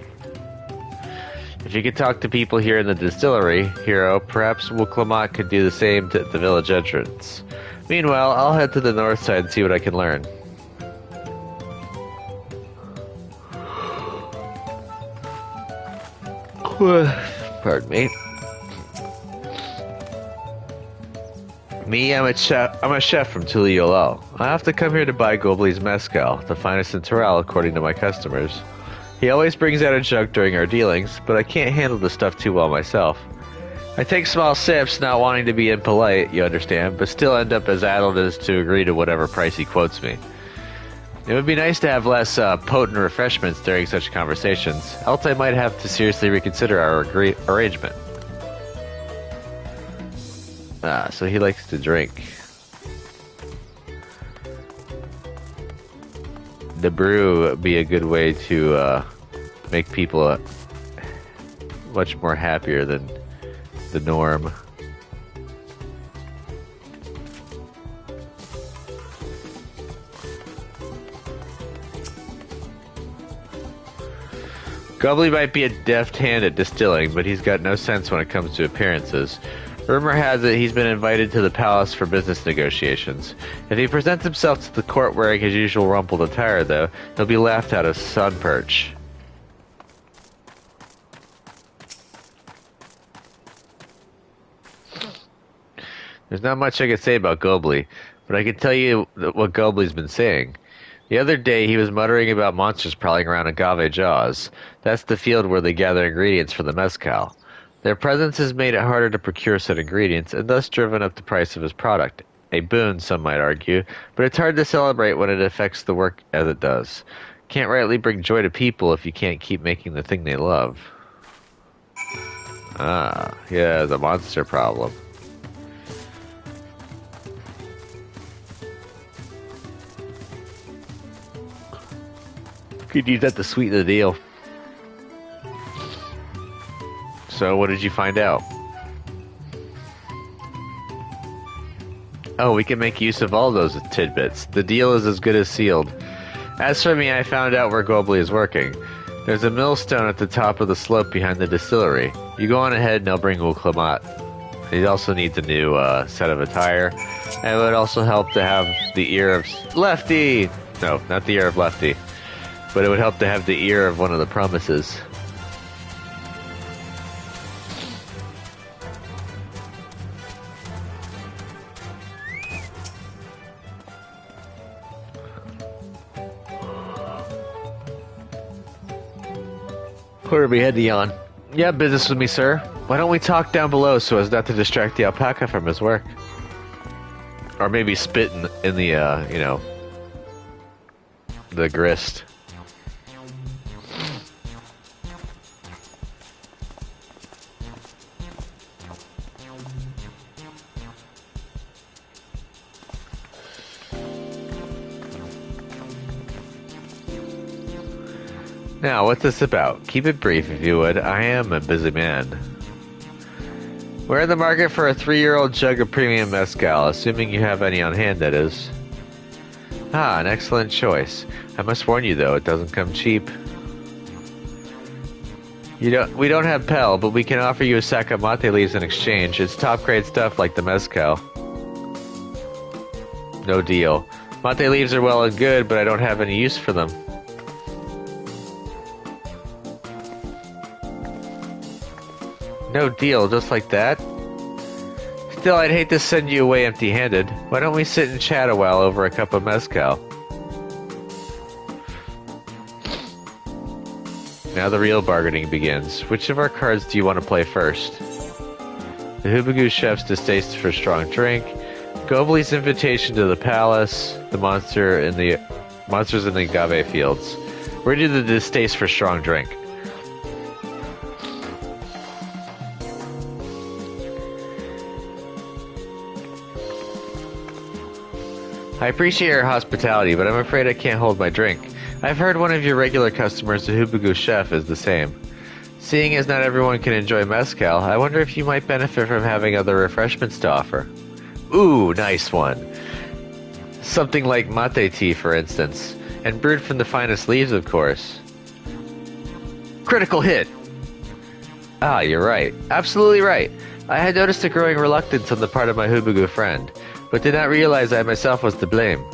Speaker 1: If you could talk to people here in the distillery, Hero, perhaps Clamat could do the same to the village entrance. Meanwhile, I'll head to the north side and see what I can learn. Pardon me. I'm a chef from Tuliolal. I have to come here to buy Gobley's mezcal, the finest in Torral according to my customers. He always brings out a jug during our dealings, but I can't handle the stuff too well myself. I take small sips, not wanting to be impolite, you understand, but still end up as addled as to agree to whatever price he quotes me. It would be nice to have less potent refreshments during such conversations, else I might have to seriously reconsider our arrangement. Ah, so he likes to drink. The brew would be a good way to make people much more happier than the norm. Gobley might be a deft hand at distilling, but he's got no sense when it comes to appearances. Rumor has it he's been invited to the palace for business negotiations. If he presents himself to the court wearing his usual rumpled attire, though, he'll be laughed out of sun perch. There's not much I can say about Gobley, but I can tell you what Gobley's been saying. The other day, he was muttering about monsters prowling around Agave Jaws. That's the field where they gather ingredients for the mezcal. Their presence has made it harder to procure said ingredients, and thus driven up the price of his product. A boon, some might argue, but it's hard to celebrate when it affects the work as it does. Can't rightly bring joy to people if you can't keep making the thing they love. Ah, yeah, the monster problem. Could use that to sweeten the deal. So, what did you find out? Oh, we can make use of all those tidbits. The deal is as good as sealed. As for me, I found out where Gobley is working. There's a millstone at the top of the slope behind the distillery. You go on ahead and I'll bring Clamat. He also needs a new set of attire. And it would also help to have the ear of Lefty! No, not the ear of Lefty. But it would help to have the ear of one of the promises. Where are we heading on? Yeah, business with me, sir. Why don't we talk down below so as not to distract the alpaca from his work? Or maybe spit in the, you know, the grist. Now, what's this about? Keep it brief, if you would. I am a busy man. We're in the market for a 3-year-old jug of premium mezcal, assuming you have any on hand, that is. Ah, an excellent choice. I must warn you, though, it doesn't come cheap. We don't have Pel, but we can offer you a sack of mate leaves in exchange. It's top-grade stuff like the mezcal. No deal. Mate leaves are well and good, but I don't have any use for them. No deal, just like that? Still, I'd hate to send you away empty-handed. Why don't we sit and chat a while over a cup of mezcal? Now the real bargaining begins. Which of our cards do you want to play first? The Hubagoo Chef's distaste for strong drink, Gobley's invitation to the palace, the monsters in the agave fields. Where do the distaste for strong drink? I appreciate your hospitality, but I'm afraid I can't hold my drink. I've heard one of your regular customers, the Hubagoo Chef, is the same. Seeing as not everyone can enjoy mezcal, I wonder if you might benefit from having other refreshments to offer. Ooh, nice one. Something like mate tea, for instance, and brewed from the finest leaves, of course. Critical hit! Ah, you're right. Absolutely right. I had noticed a growing reluctance on the part of my Hubagoo friend, but did not realize I myself was to blame.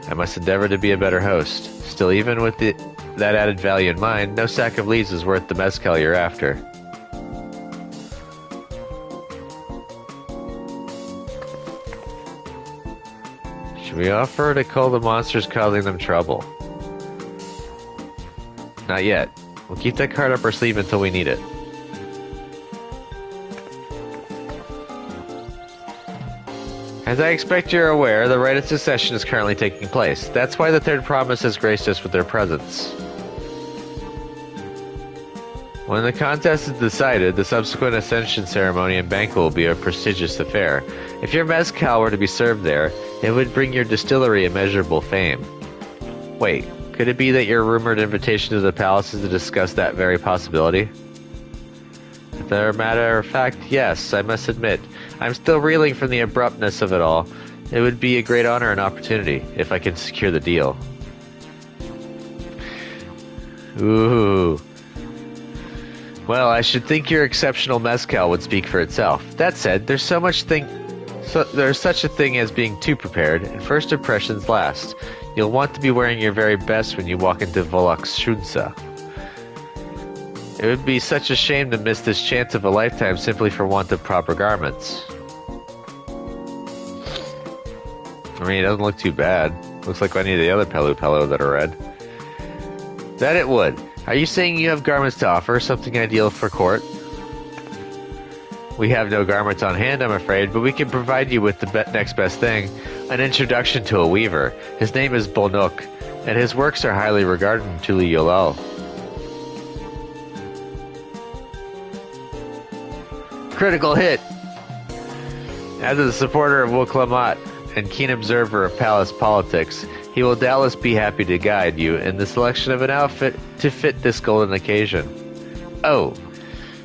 Speaker 1: I must endeavor to be a better host. Still, even with that added value in mind, no sack of leaves is worth the mezcal you're after. Should we offer to call the monsters causing them trouble? Not yet. We'll keep that card up our sleeve until we need it. As I expect you're aware, the rite of secession is currently taking place. That's why the Third Promise has graced us with their presence. When the contest is decided, the subsequent ascension ceremony and banquet will be a prestigious affair. If your mezcal were to be served there, it would bring your distillery immeasurable fame. Wait, could it be that your rumored invitation to the palace is to discuss that very possibility? As a matter of fact, yes, I must admit. I'm still reeling from the abruptness of it all. It would be a great honor and opportunity, if I can secure the deal. Ooh. Well, I should think your exceptional mezcal would speak for itself. That said, there's such a thing as being too prepared, and first impressions last. You'll want to be wearing your very best when you walk into Volok's Shunsa. It would be such a shame to miss this chance of a lifetime simply for want of proper garments. I mean, it doesn't look too bad. Looks like any of the other Pelu that are red. That it would. Are you saying you have garments to offer? Something ideal for court? We have no garments on hand, I'm afraid, but we can provide you with the next best thing. An introduction to a weaver. His name is Bolnuk, and his works are highly regarded in Tuli Yolal. Critical hit! As a supporter of Wuklamat and keen observer of palace politics, he will doubtless be happy to guide you in the selection of an outfit to fit this golden occasion. Oh,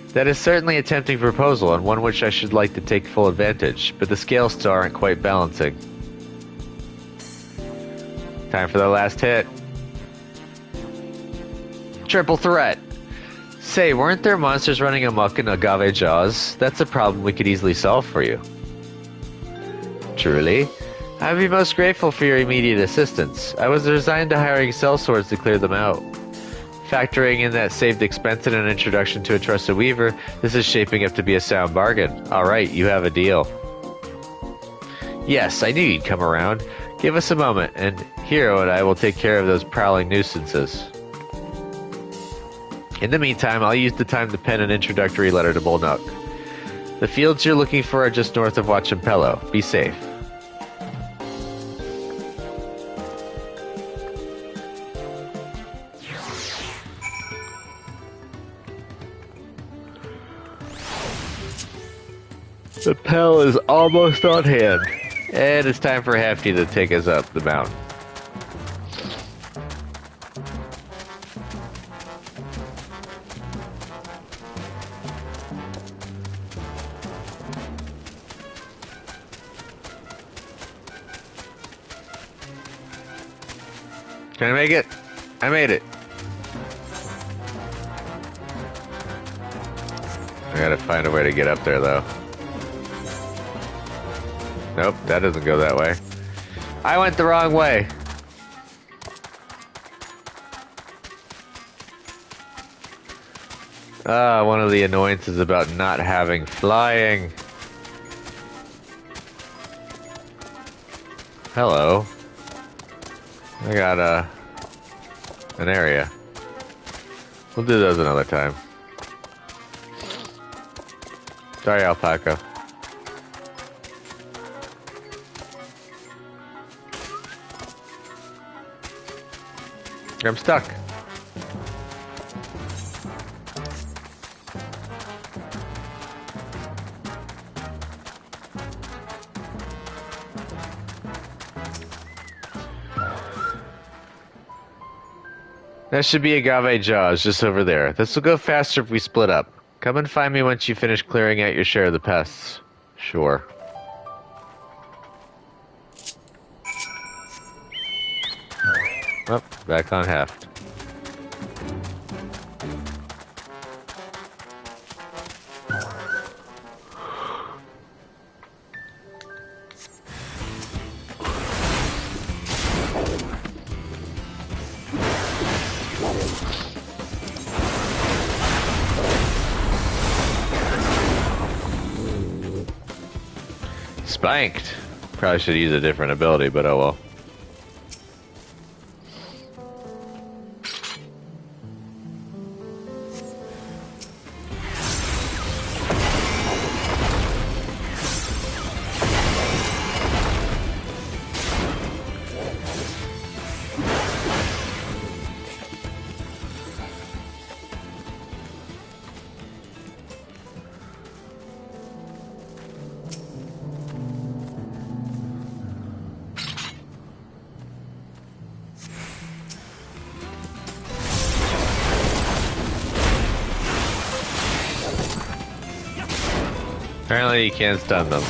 Speaker 1: that is certainly a tempting proposal and one which I should like to take full advantage, but the scales still aren't quite balancing. Time for the last hit. Triple threat! Say, weren't there monsters running amok in agave jaws? That's a problem we could easily solve for you. Truly? I'd be most grateful for your immediate assistance. I was resigned to hiring sellswords to clear them out. Factoring in that saved expense and an introduction to a trusted weaver, this is shaping up to be a sound bargain. Alright, you have a deal. Yes, I knew you'd come around. Give us a moment, and Hero and I will take care of those prowling nuisances. In the meantime, I'll use the time to pen an introductory letter to Bolnook. The fields you're looking for are just north of Wachimpello. Be safe. The Pell is almost on hand, and it's time for Hefty to take us up the mountain. Can I make it? I made it. I gotta find a way to get up there, though. Nope, that doesn't go that way. I went the wrong way. One of the annoyances about not having flying. Hello. I got an area. We'll do those another time. Sorry, alpaca. I'm stuck. That should be Agave Jaws just over there. This will go faster if we split up. Come and find me once you finish clearing out your share of the pests. Sure. Oh, back on Heft. Spanked. Probably should use a different ability, but oh well. Apparently you can't stun them.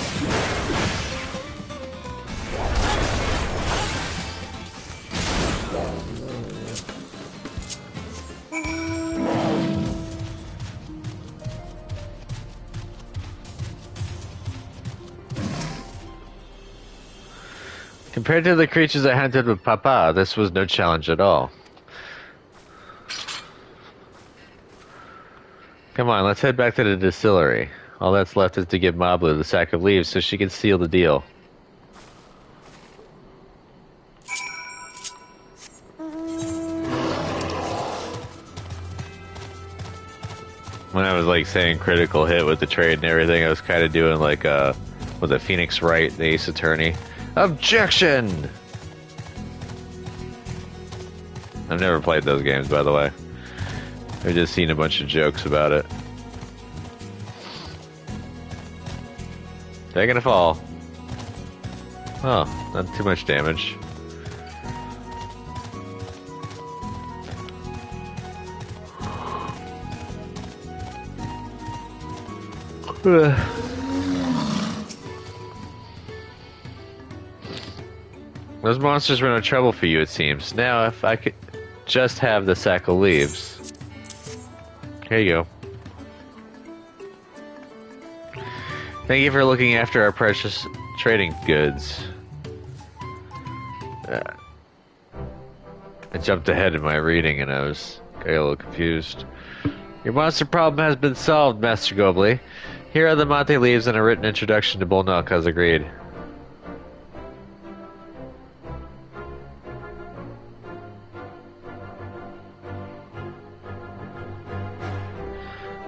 Speaker 1: Compared to the creatures I hunted with Papa, this was no challenge at all. Come on, let's head back to the distillery. All that's left is to give Mablu the sack of leaves so she can seal the deal. When I was like saying critical hit with the trade and everything, I was kind of doing like was it Phoenix Wright, the Ace Attorney? Objection! I've never played those games, by the way. I've just seen a bunch of jokes about it. Taking a fall. Oh, not too much damage. Those monsters were no trouble for you, it seems. Now, if I could just have the sack of leaves. Here you go. Thank you for looking after our precious trading goods. I jumped ahead in my reading and I got a little confused. Your monster problem has been solved, Master Gobley. Here are the Monte leaves and a written introduction to Bolnook, as agreed.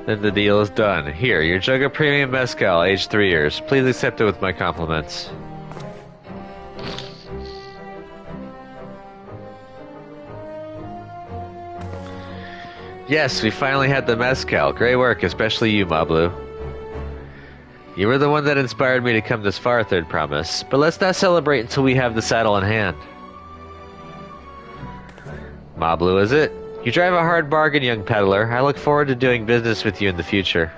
Speaker 1: Then the deal is done. Here, your jug of premium mezcal, aged 3 years. Please accept it with my compliments. Yes, we finally had the mezcal. Great work, especially you, Mablu. You were the one that inspired me to come this far, Third Promise. But let's not celebrate until we have the saddle in hand. Mablu, is it? You drive a hard bargain, young peddler. I look forward to doing business with you in the future.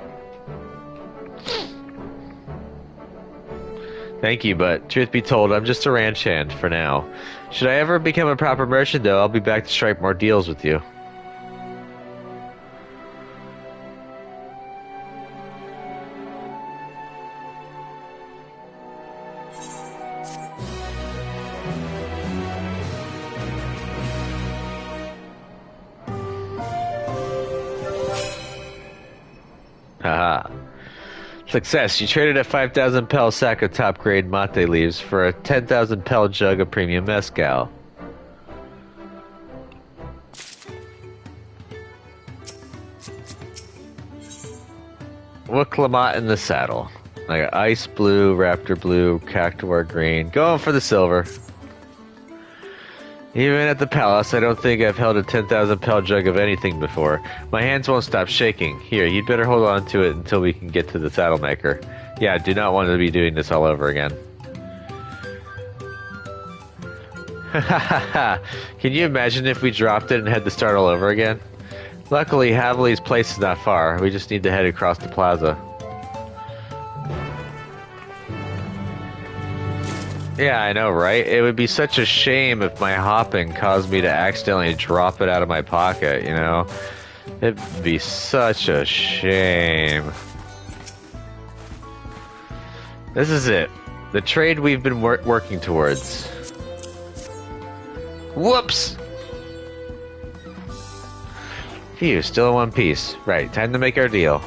Speaker 1: Thank you, but truth be told, I'm just a ranch hand for now. Should I ever become a proper merchant, though, I'll be back to strike more deals with you. Haha. Success. You traded a 5,000 pel sack of top-grade mate leaves for a 10,000 pel jug of premium mezcal. What Clamat in the saddle? I got ice blue, raptor blue, cactuar green. Going for the silver. Even at the palace, I don't think I've held a 10,000 pel jug of anything before. My hands won't stop shaking. Here, you'd better hold on to it until we can get to the saddle maker. Yeah, I do not want to be doing this all over again. Can you imagine if we dropped it and had to start all over again? Luckily, Haveli's place is not far. We just need to head across the plaza. Yeah, I know, right? It would be such a shame if my hopping caused me to accidentally drop it out of my pocket, you know? It'd be such a shame. This is it. The trade we've been working towards. Whoops! Phew, still in one piece. Right, time to make our deal.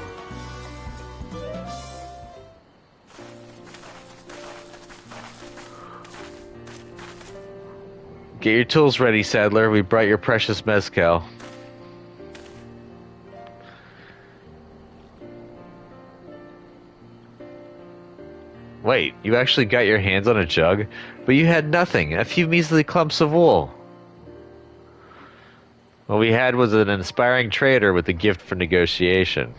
Speaker 1: Get your tools ready, saddler. We brought your precious mezcal. Wait, you actually got your hands on a jug? But you had nothing, a few measly clumps of wool. What we had was an inspiring trader with a gift for negotiation.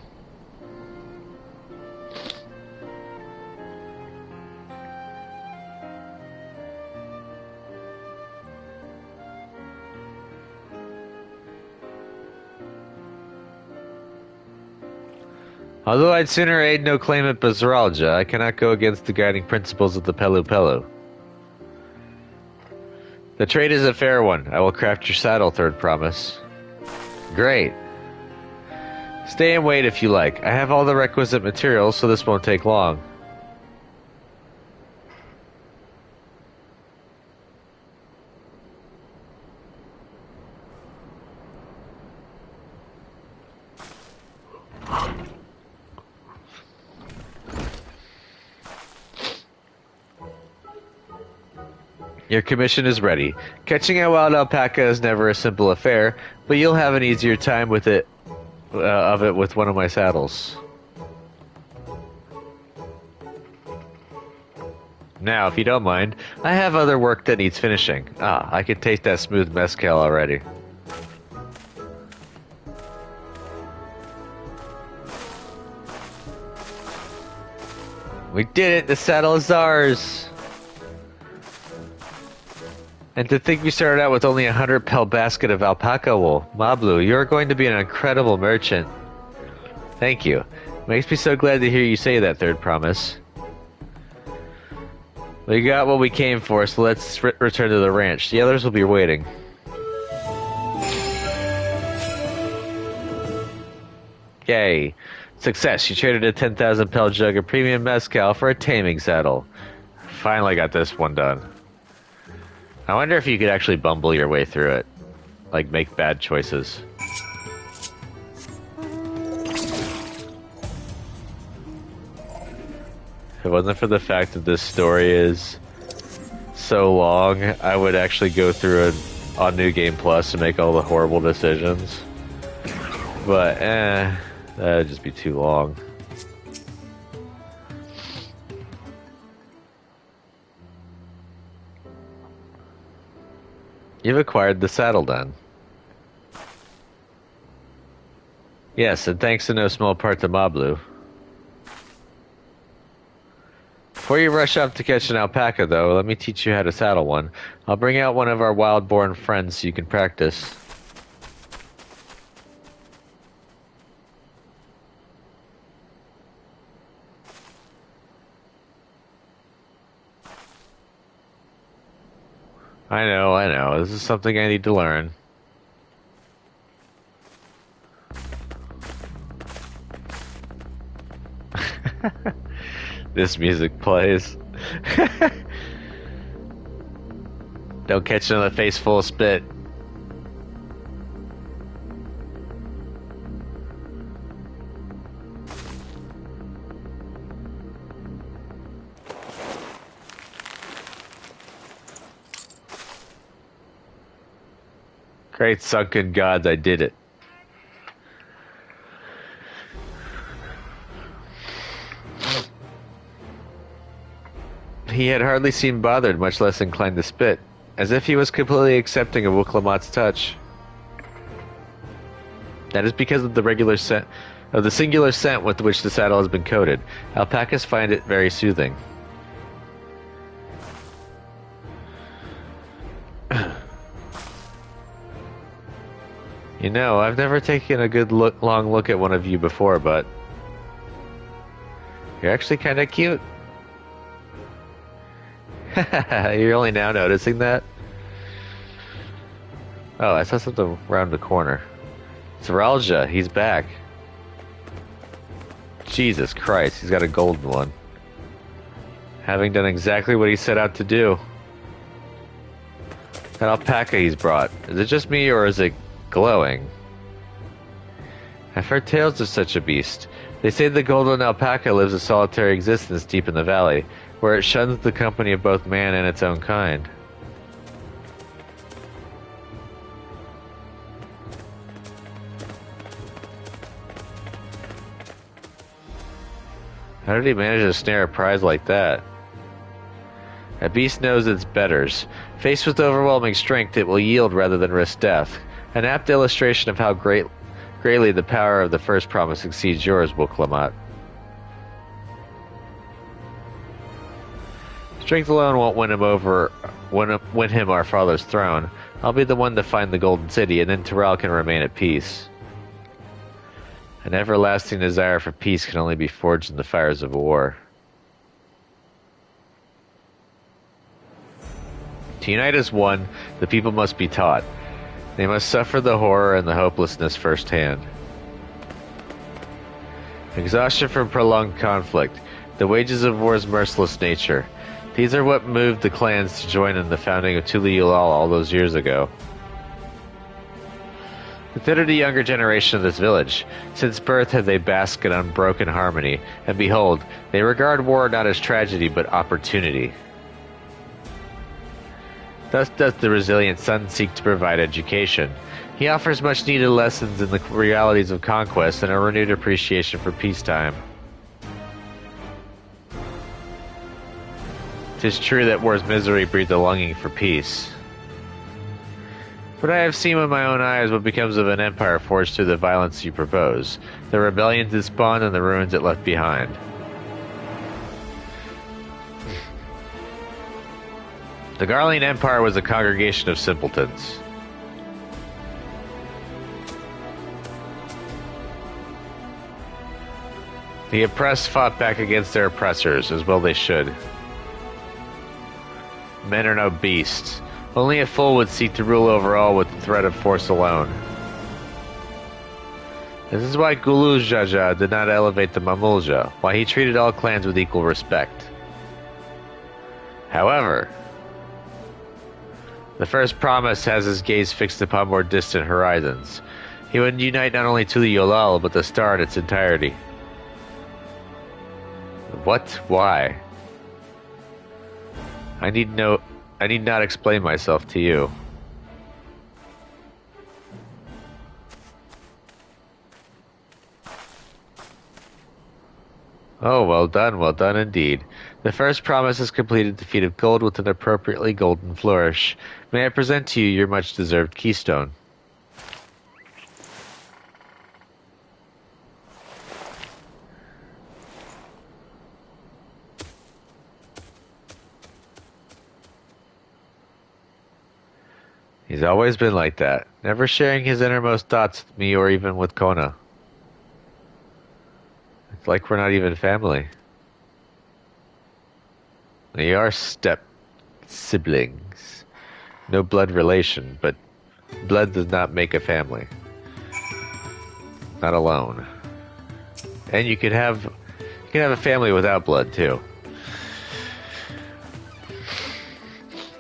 Speaker 1: Although I'd sooner aid no claimant but Zeralja, I cannot go against the guiding principles of the Pelu Pelu. The trade is a fair one. I will craft your saddle, Third Promise. Great. Stay and wait if you like. I have all the requisite materials, so this won't take long. Your commission is ready. Catching a wild alpaca is never a simple affair, but you'll have an easier time with it with one of my saddles. Now, if you don't mind, I have other work that needs finishing. Ah, I can taste that smooth mezcal already. We did it! The saddle is ours! And to think we started out with only a 100 pel basket of alpaca wool. Mablu, you're going to be an incredible merchant. Thank you. Makes me so glad to hear you say that, Third Promise. We got what we came for, so let's return to the ranch. The others will be waiting. Yay. Success. You traded a 10,000 pel jug of premium mezcal for a taming saddle. Finally got this one done. I wonder if you could actually bumble your way through it. Like, make bad choices. If it wasn't for the fact that this story is so long, I would actually go through it on New Game Plus and make all the horrible decisions. But, That'd just be too long. You've acquired the saddle then. Yes, and thanks to no small part to Mablu. Before you rush off to catch an alpaca, though, let me teach you how to saddle one. I'll bring out one of our wild-born friends so you can practice. I know. This is something I need to learn. This music plays. Don't catch another face full of spit. Great sunken gods, I did it. He had hardly seemed bothered, much less inclined to spit, as if he was completely accepting of Wuklamot's touch. That is because of the singular scent with which the saddle has been coated. Alpacas find it very soothing. You know, I've never taken a good long look at one of you before, but you're actually kind of cute. You're only now noticing that? Oh, I saw something around the corner. It's Ralja, he's back. Jesus Christ, he's got a golden one. Having done exactly what he set out to do. That alpaca he's brought, is it just me or is it glowing? I've heard tales of such a beast. They say the golden alpaca lives a solitary existence deep in the valley, where it shuns the company of both man and its own kind. How did he manage to snare a prize like that? A beast knows its betters. Faced with overwhelming strength, it will yield rather than risk death. An apt illustration of how greatly the power of the first promise exceeds yours, Wuklamot. Strength alone won't win him our father's throne. I'll be the one to find the Golden City, and then Terrell can remain at peace. An everlasting desire for peace can only be forged in the fires of war. To unite as one, the people must be taught. They must suffer the horror and the hopelessness firsthand. Exhaustion from prolonged conflict, the wages of war's merciless nature. These are what moved the clans to join in the founding of Tuli-Ulal all those years ago. Consider the younger generation of this village. Since birth have they basked in unbroken harmony, and behold, they regard war not as tragedy but opportunity. Thus doth the resilient son seek to provide education. He offers much needed lessons in the realities of conquest and a renewed appreciation for peacetime. 'Tis true that war's misery breeds a longing for peace. But I have seen with my own eyes what becomes of an empire forged through the violence you propose, the rebellions it spawned and the ruins it left behind. The Garlean Empire was a congregation of simpletons. The oppressed fought back against their oppressors, as well they should. Men are no beasts. Only a fool would seek to rule over all with the threat of force alone. This is why Gulu Jaja did not elevate the Mamulja, why he treated all clans with equal respect. However, the first promise has his gaze fixed upon more distant horizons. He would unite not only Tuli-Ulal, but the star in its entirety. What? Why? I need not explain myself to you. Oh, well done indeed. The first promise is completed, defeat of gold with an appropriately golden flourish. May I present to you your much-deserved keystone? He's always been like that, never sharing his innermost thoughts with me or even with Kona. It's like we're not even family. We are step siblings. No blood relation, but blood does not make a family. Not alone. And you can have a family without blood too.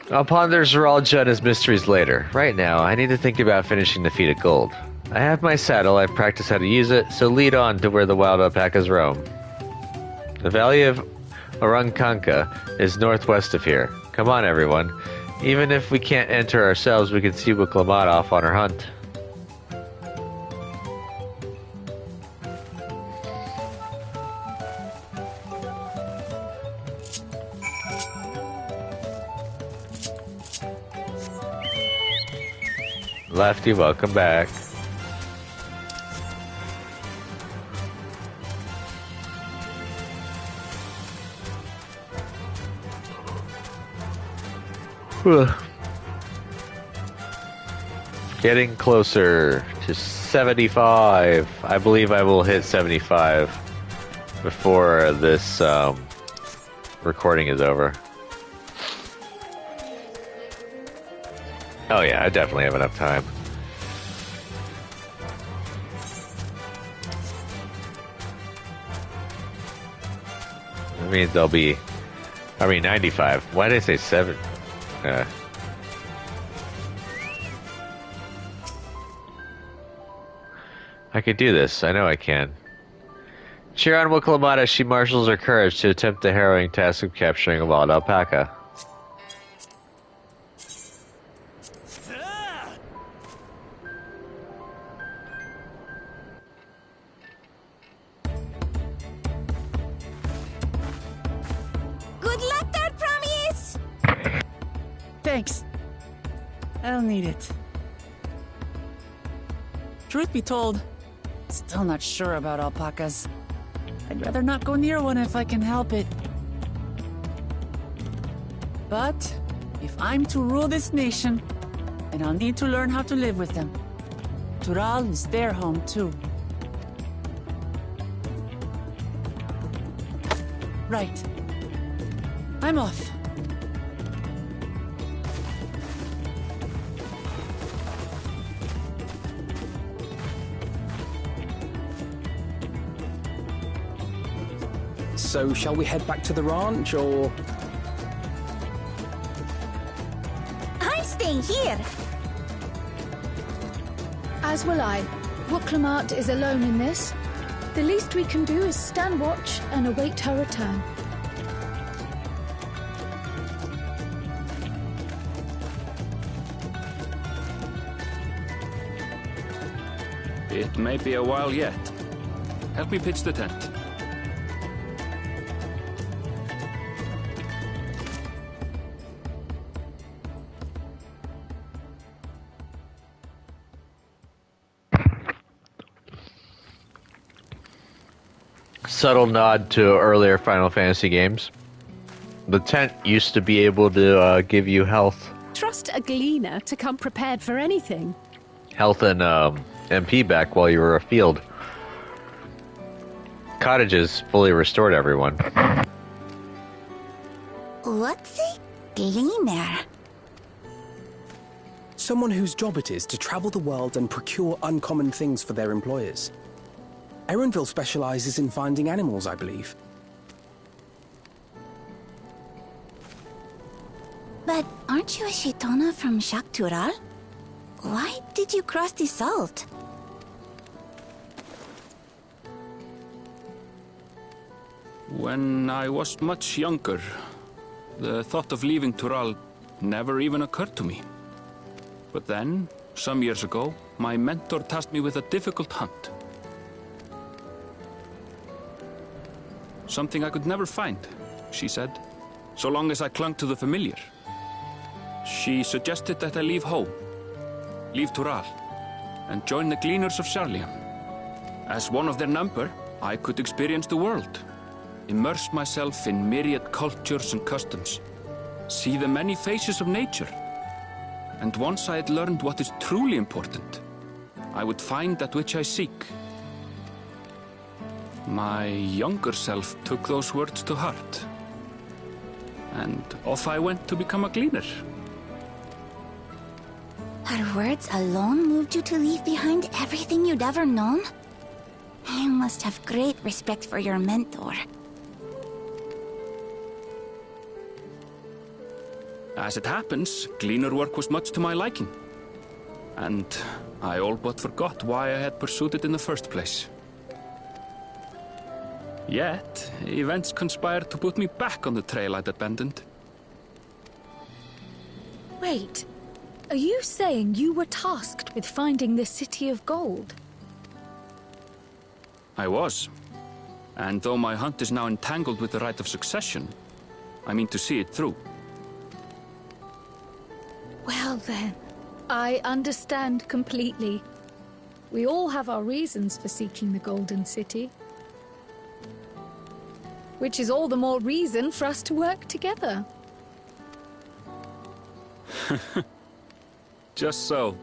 Speaker 1: I'll ponder Zeralja and his mysteries later. Right now, I need to think about finishing the feat of gold. I have my saddle, I've practiced how to use it, so lead on to where the wild alpacas roam. The valley of Orankanka is northwest of here. Come on, everyone. Even if we can't enter ourselves, we can see Wiklamat off on her hunt. Lefty, welcome back. Getting closer to 75. I believe I will hit 75 before this recording is over. Oh yeah, I definitely have enough time. That means they'll be... 95. Why did I say 7? I could do this. I know I can. Cheer on Wiklamat as she marshals her courage to attempt the harrowing task of capturing a wild alpaca.
Speaker 3: Thanks. I'll need it. Truth be told, still not sure about alpacas. I'd rather not go near one if I can help it. But if I'm to rule this nation, then I'll need to learn how to live with them. Tural is their home too. Right. I'm off.
Speaker 6: So, shall we head back to the ranch, or...?
Speaker 5: I'm staying here.
Speaker 7: As will I. Wiklamat is alone in this. The least we can do is stand watch and await her return.
Speaker 8: It may be a while yet. Help me pitch the tent.
Speaker 1: Subtle nod to earlier Final Fantasy games. The tent used to be able to give you health.
Speaker 9: Trust a gleaner to come prepared for anything.
Speaker 1: Health and MP back while you were afield. Cottages fully restored everyone.
Speaker 5: What's a gleaner?
Speaker 6: Someone whose job it is to travel the world and procure uncommon things for their employers. Erenville specializes in finding animals, I believe.
Speaker 5: But aren't you a Shitona from Shaktural? Why did you cross the salt?
Speaker 8: When I was much younger, the thought of leaving Tural never even occurred to me. But then, some years ago, my mentor tasked me with a difficult hunt. something I could never find, she said, so long as I clung to the familiar. She suggested that I leave home, leave Tural, and join the Gleaners of Charlium. As one of their number, I could experience the world, immerse myself in myriad cultures and customs, see the many faces of nature. And once I had learned what is truly important, I would find that which I seek. My younger self took those words to heart, and off I went to become a gleaner.
Speaker 5: Her words alone moved you to leave behind everything you'd ever known? You must have great respect for your mentor.
Speaker 8: As it happens, gleaner work was much to my liking, and I all but forgot why I had pursued it in the first place. Yet, events conspired to put me back on the trail I'd abandoned.
Speaker 7: Wait, are you saying you were tasked with finding the City of Gold?
Speaker 8: I was. And though my hunt is now entangled with the right of succession, I mean to see it through.
Speaker 7: Well then, I understand completely. We all have our reasons for seeking the Golden City. Which is all the more reason for us to work together.
Speaker 8: Just so.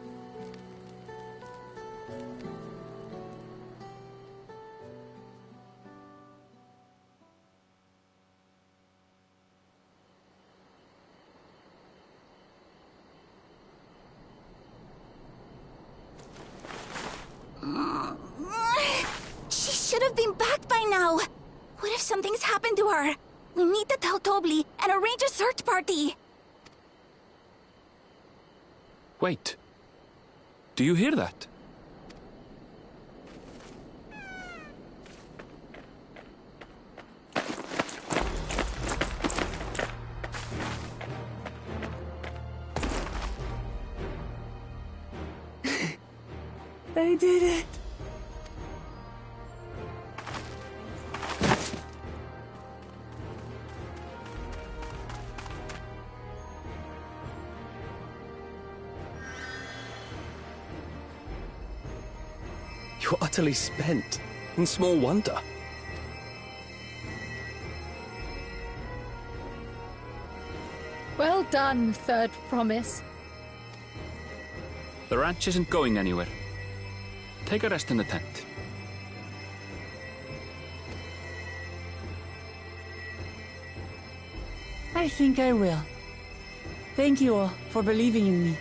Speaker 5: She should have been back by now. What if something's happened to her? We need to tell Tobli and arrange a search party.
Speaker 8: Wait. Do you hear that?
Speaker 3: They did it.
Speaker 6: You're utterly spent, and small wonder.
Speaker 7: Well done, Third Promise.
Speaker 8: The ranch isn't going anywhere. Take a rest in the tent.
Speaker 3: I think I will. Thank you all for believing in me.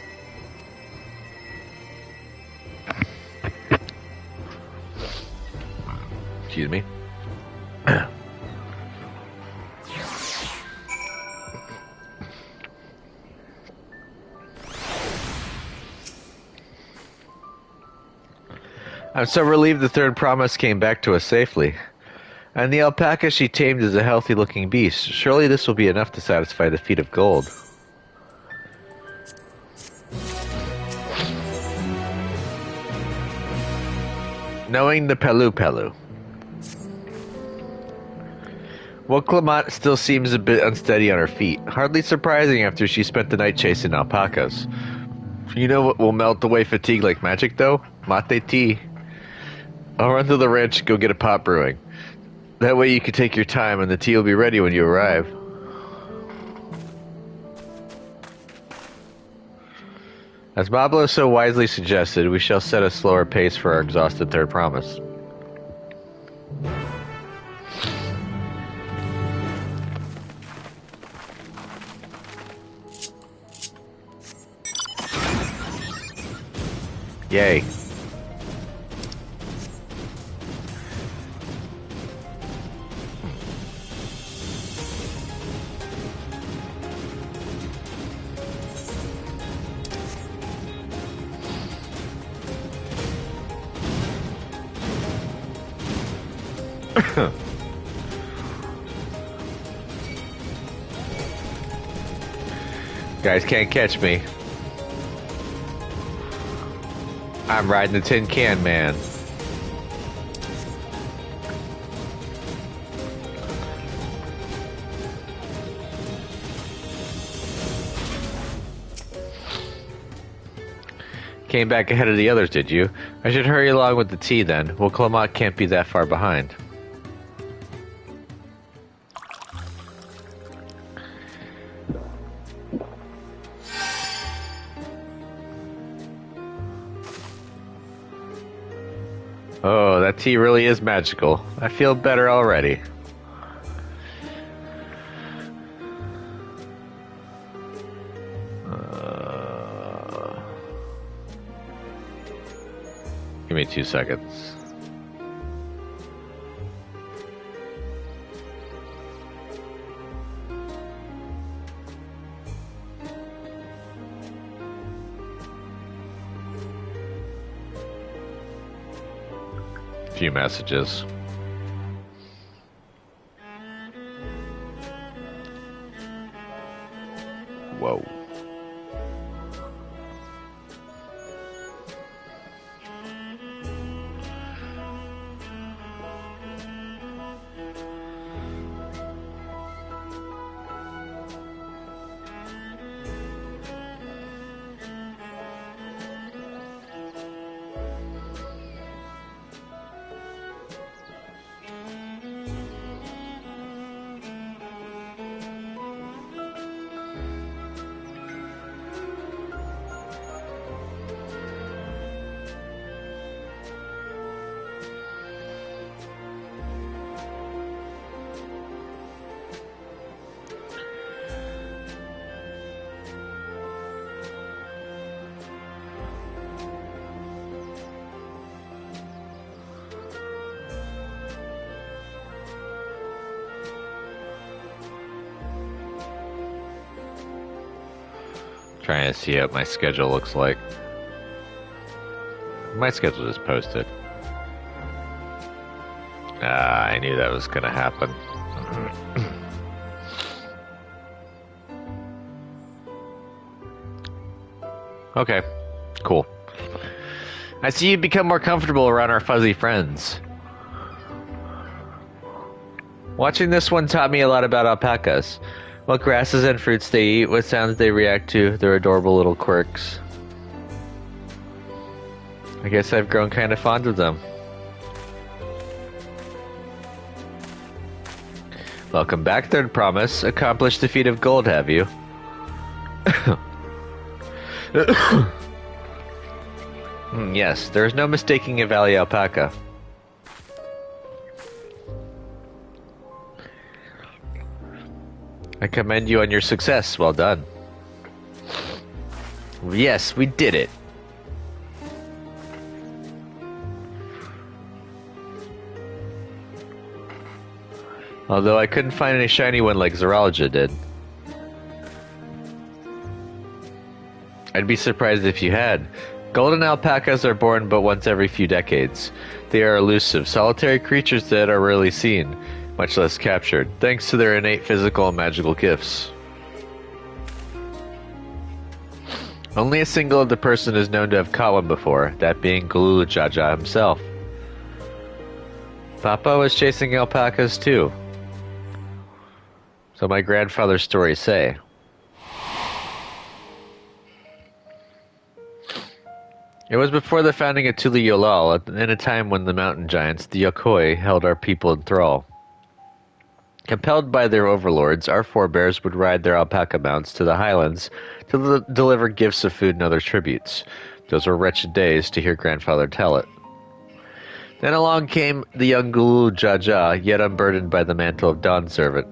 Speaker 1: Excuse me. I'm so relieved the third promise came back to us safely. And the alpaca she tamed is a healthy-looking beast. Surely this will be enough to satisfy the feet of gold. Knowing the Pelu. Well, Clement still seems a bit unsteady on her feet. Hardly surprising after she spent the night chasing alpacas. You know what will melt away fatigue like magic, though? Mate tea. I'll run to the ranch and go get a pot brewing. That way you can take your time and the tea will be ready when you arrive. As Pablo so wisely suggested, we shall set a slower pace for our exhausted third promise. Yay. Guys can't catch me. I'm riding the tin can man. Came back ahead of the others, did you? I should hurry along with the tea then. Well, Clamont can't be that far behind. Oh, that tea really is magical. I feel better already. Give me 2 seconds. Few messages. Whoa. Trying to see what my schedule looks like. My schedule is posted. Ah, I knew that was gonna happen. Okay, cool. I see you become more comfortable around our fuzzy friends. Watching this one taught me a lot about alpacas. What grasses and fruits they eat, what sounds they react to, their adorable little quirks. I guess I've grown kind of fond of them. Welcome back, Third Promise. Accomplished the feat of gold, have you? Yes, there is no mistaking a valley alpaca. I commend you on your success. Well done. Yes, we did it. Although I couldn't find any shiny one like Zoologia did. I'd be surprised if you had. Golden alpacas are born but once every few decades. They are elusive, solitary creatures that are rarely seen, much less captured, thanks to their innate physical and magical gifts. Only a single other person is known to have caught one before, that being Gululujaja himself. Papa was chasing alpacas too. So my grandfather's stories say. It was before the founding of Tuli Yolal, in a time when the mountain giants, the Yokoi, held our people in thrall. Compelled by their overlords, our forebears would ride their alpaca mounts to the highlands to deliver gifts of food and other tributes. Those were wretched days, to hear grandfather tell it. Then along came the young Gululujaja, yet unburdened by the mantle of dawn servant.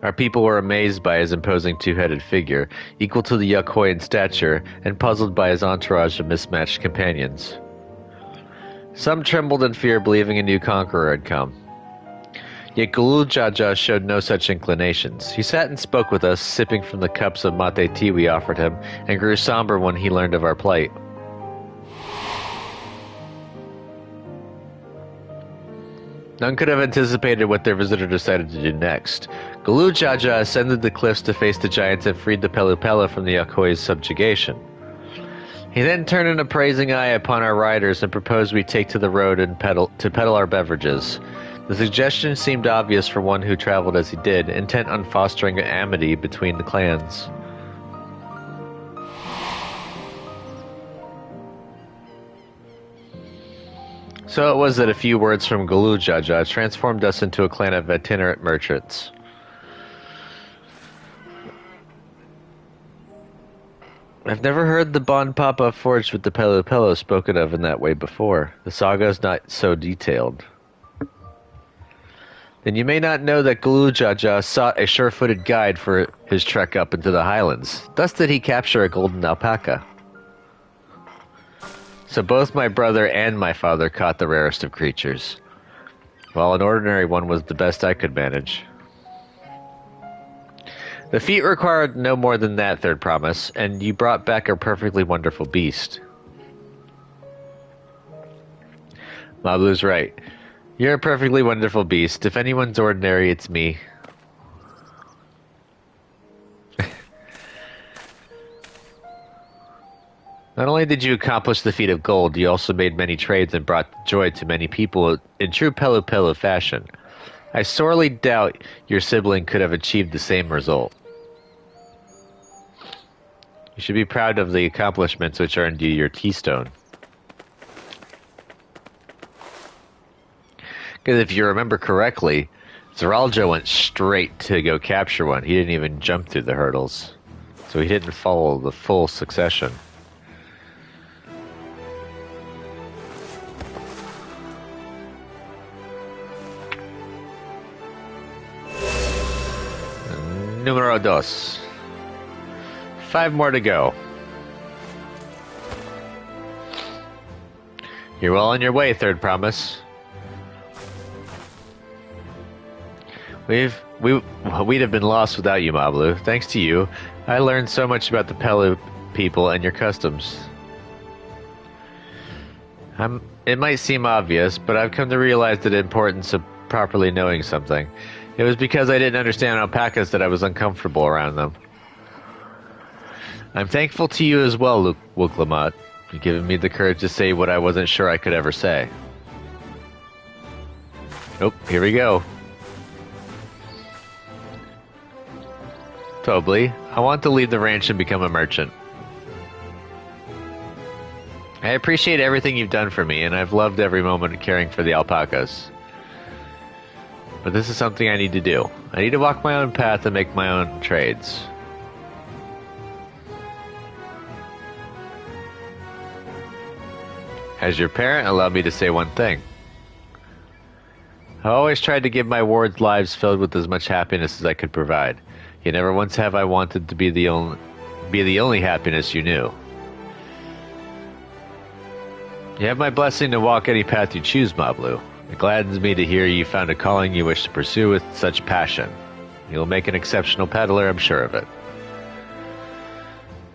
Speaker 1: Our people were amazed by his imposing two-headed figure, equal to the Yokoi in stature, and puzzled by his entourage of mismatched companions. Some trembled in fear, believing a new conqueror had come. Yet Gululujaja showed no such inclinations. He sat and spoke with us, sipping from the cups of mate tea we offered him, and grew somber when he learned of our plight. None could have anticipated what their visitor decided to do next. Gululujaja ascended the cliffs to face the giants and freed the Pelupela from the Yokoi's subjugation. He then turned an appraising eye upon our riders and proposed we take to the road and peddle our beverages. The suggestion seemed obvious for one who traveled as he did, intent on fostering amity between the clans. So it was that a few words from Gulujaja transformed us into a clan of itinerant merchants. I've never heard the Bon Papa forged with the Pelu Pelu spoken of in that way before. The saga is not so detailed. Then you may not know that Gulujaja sought a sure-footed guide for his trek up into the highlands. Thus did he capture a golden alpaca. So both my brother and my father caught the rarest of creatures, while an ordinary one was the best I could manage. The feat required no more than that, Third Promise, and you brought back a perfectly wonderful beast. Mablu's right. You're a perfectly wonderful beast. If anyone's ordinary, it's me. Not only did you accomplish the feat of gold, you also made many trades and brought joy to many people in true Pelu Pelu fashion. I sorely doubt your sibling could have achieved the same result. You should be proud of the accomplishments which earned you your T-Stone. Because if you remember correctly, Zeraljo went straight to go capture one. He didn't even jump through the hurdles. So he didn't follow the full succession. Numero dos. 5 more to go. You're well on your way, Third Promise. We'd have been lost without you, Mablu. Thanks to you, I learned so much about the Pelu people and your customs. It might seem obvious, but I've come to realize the importance of properly knowing something. It was because I didn't understand alpacas that I was uncomfortable around them. I'm thankful to you as well, Wuklamot. You've given me the courage to say what I wasn't sure I could ever say. Oh, here we go. Tobli, I want to leave the ranch and become a merchant. I appreciate everything you've done for me, and I've loved every moment caring for the alpacas. But this is something I need to do. I need to walk my own path and make my own trades. As your parent, allow me to say one thing. I always tried to give my wards lives filled with as much happiness as I could provide. Yet never once have I wanted to be the only happiness you knew. You have my blessing to walk any path you choose, Mablu. It gladdens me to hear you found a calling you wish to pursue with such passion. You will make an exceptional peddler, I'm sure of it.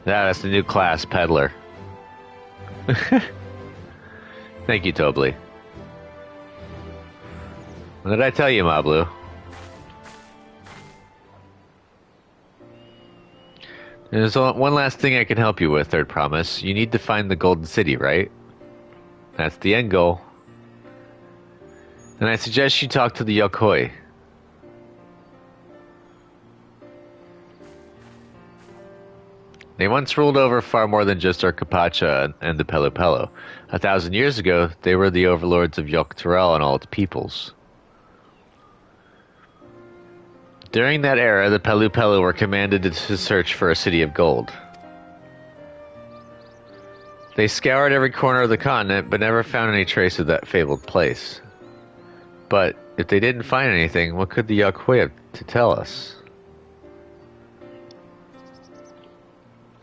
Speaker 1: That's the new class, peddler. Thank you, Tobli. What did I tell you, Mablu? There's one last thing I can help you with, Third Promise. You need to find the Golden City, right? That's the end goal. And I suggest you talk to the Yokoi. They once ruled over far more than just our Capacha and the Pelu Pelu. 1,000 years ago, they were the overlords of Yok Turel and all its peoples. During that era, the Pelu Pelu were commanded to search for a city of gold. They scoured every corner of the continent, but never found any trace of that fabled place. But if they didn't find anything, what could the Yokoi have to tell us?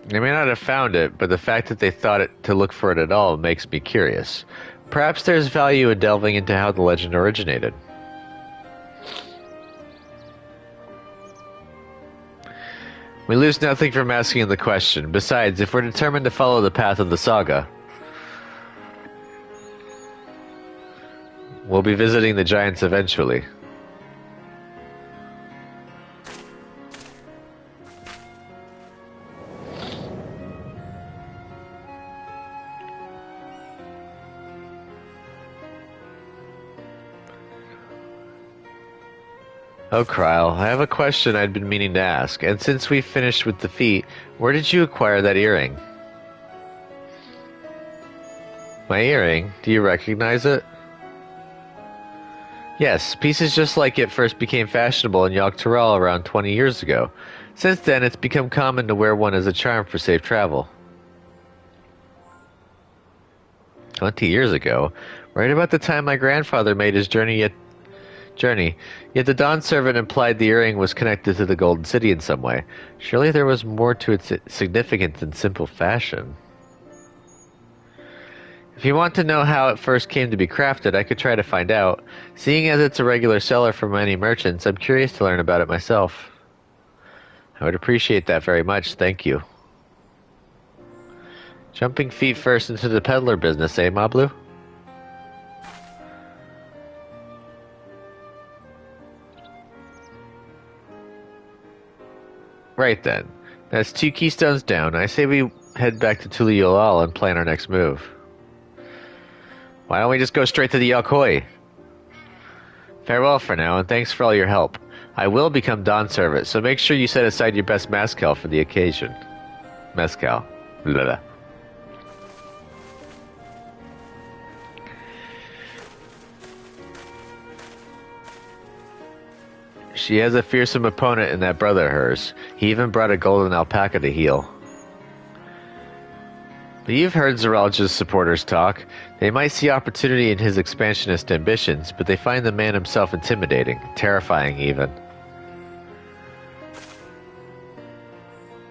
Speaker 1: They may not have found it, but the fact that they thought to look for it at all makes me curious. Perhaps there's value in delving into how the legend originated. We lose nothing from asking the question. Besides, if we're determined to follow the path of the saga, we'll be visiting the giants eventually. Oh, Kryle, I have a question I'd been meaning to ask, and since we finished with the feat, where did you acquire that earring? My earring? Do you recognize it? Yes, pieces just like it first became fashionable in Yogg Tyrell around 20 years ago. Since then, it's become common to wear one as a charm for safe travel. 20 years ago? Right about the time my grandfather made his journey, yet the Dawn servant implied the earring was connected to the Golden City in some way. Surely there was more to its significance than simple fashion. If you want to know how it first came to be crafted, I could try to find out. Seeing as it's a regular seller for many merchants, I'm curious to learn about it myself. I would appreciate that very much, thank you. Jumping feet first into the peddler business, eh, Mablu? Right then. That's 2 keystones down. I say we head back to Tuliolal and plan our next move. Why don't we just go straight to the Yokoi? Farewell for now, and thanks for all your help. I will become Dawn servant, so make sure you set aside your best mezcal for the occasion. Mezcal. Blah, blah. She has a fearsome opponent in that brother of hers. He even brought a golden alpaca to heal. But you've heard Zeralja's supporters talk. They might see opportunity in his expansionist ambitions, but they find the man himself intimidating, terrifying even.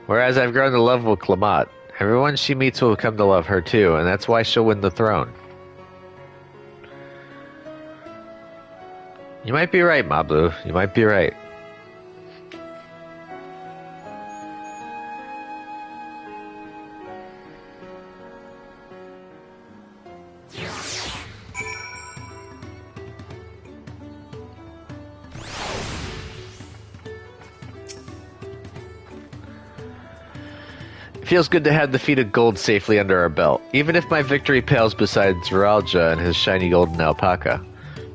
Speaker 1: Whereas I've grown to love with Klamat. Everyone she meets will come to love her too, and that's why she'll win the throne. You might be right, Mablu. You might be right. It feels good to have the feat of gold safely under our belt, even if my victory pales beside Zeralja and his shiny golden alpaca.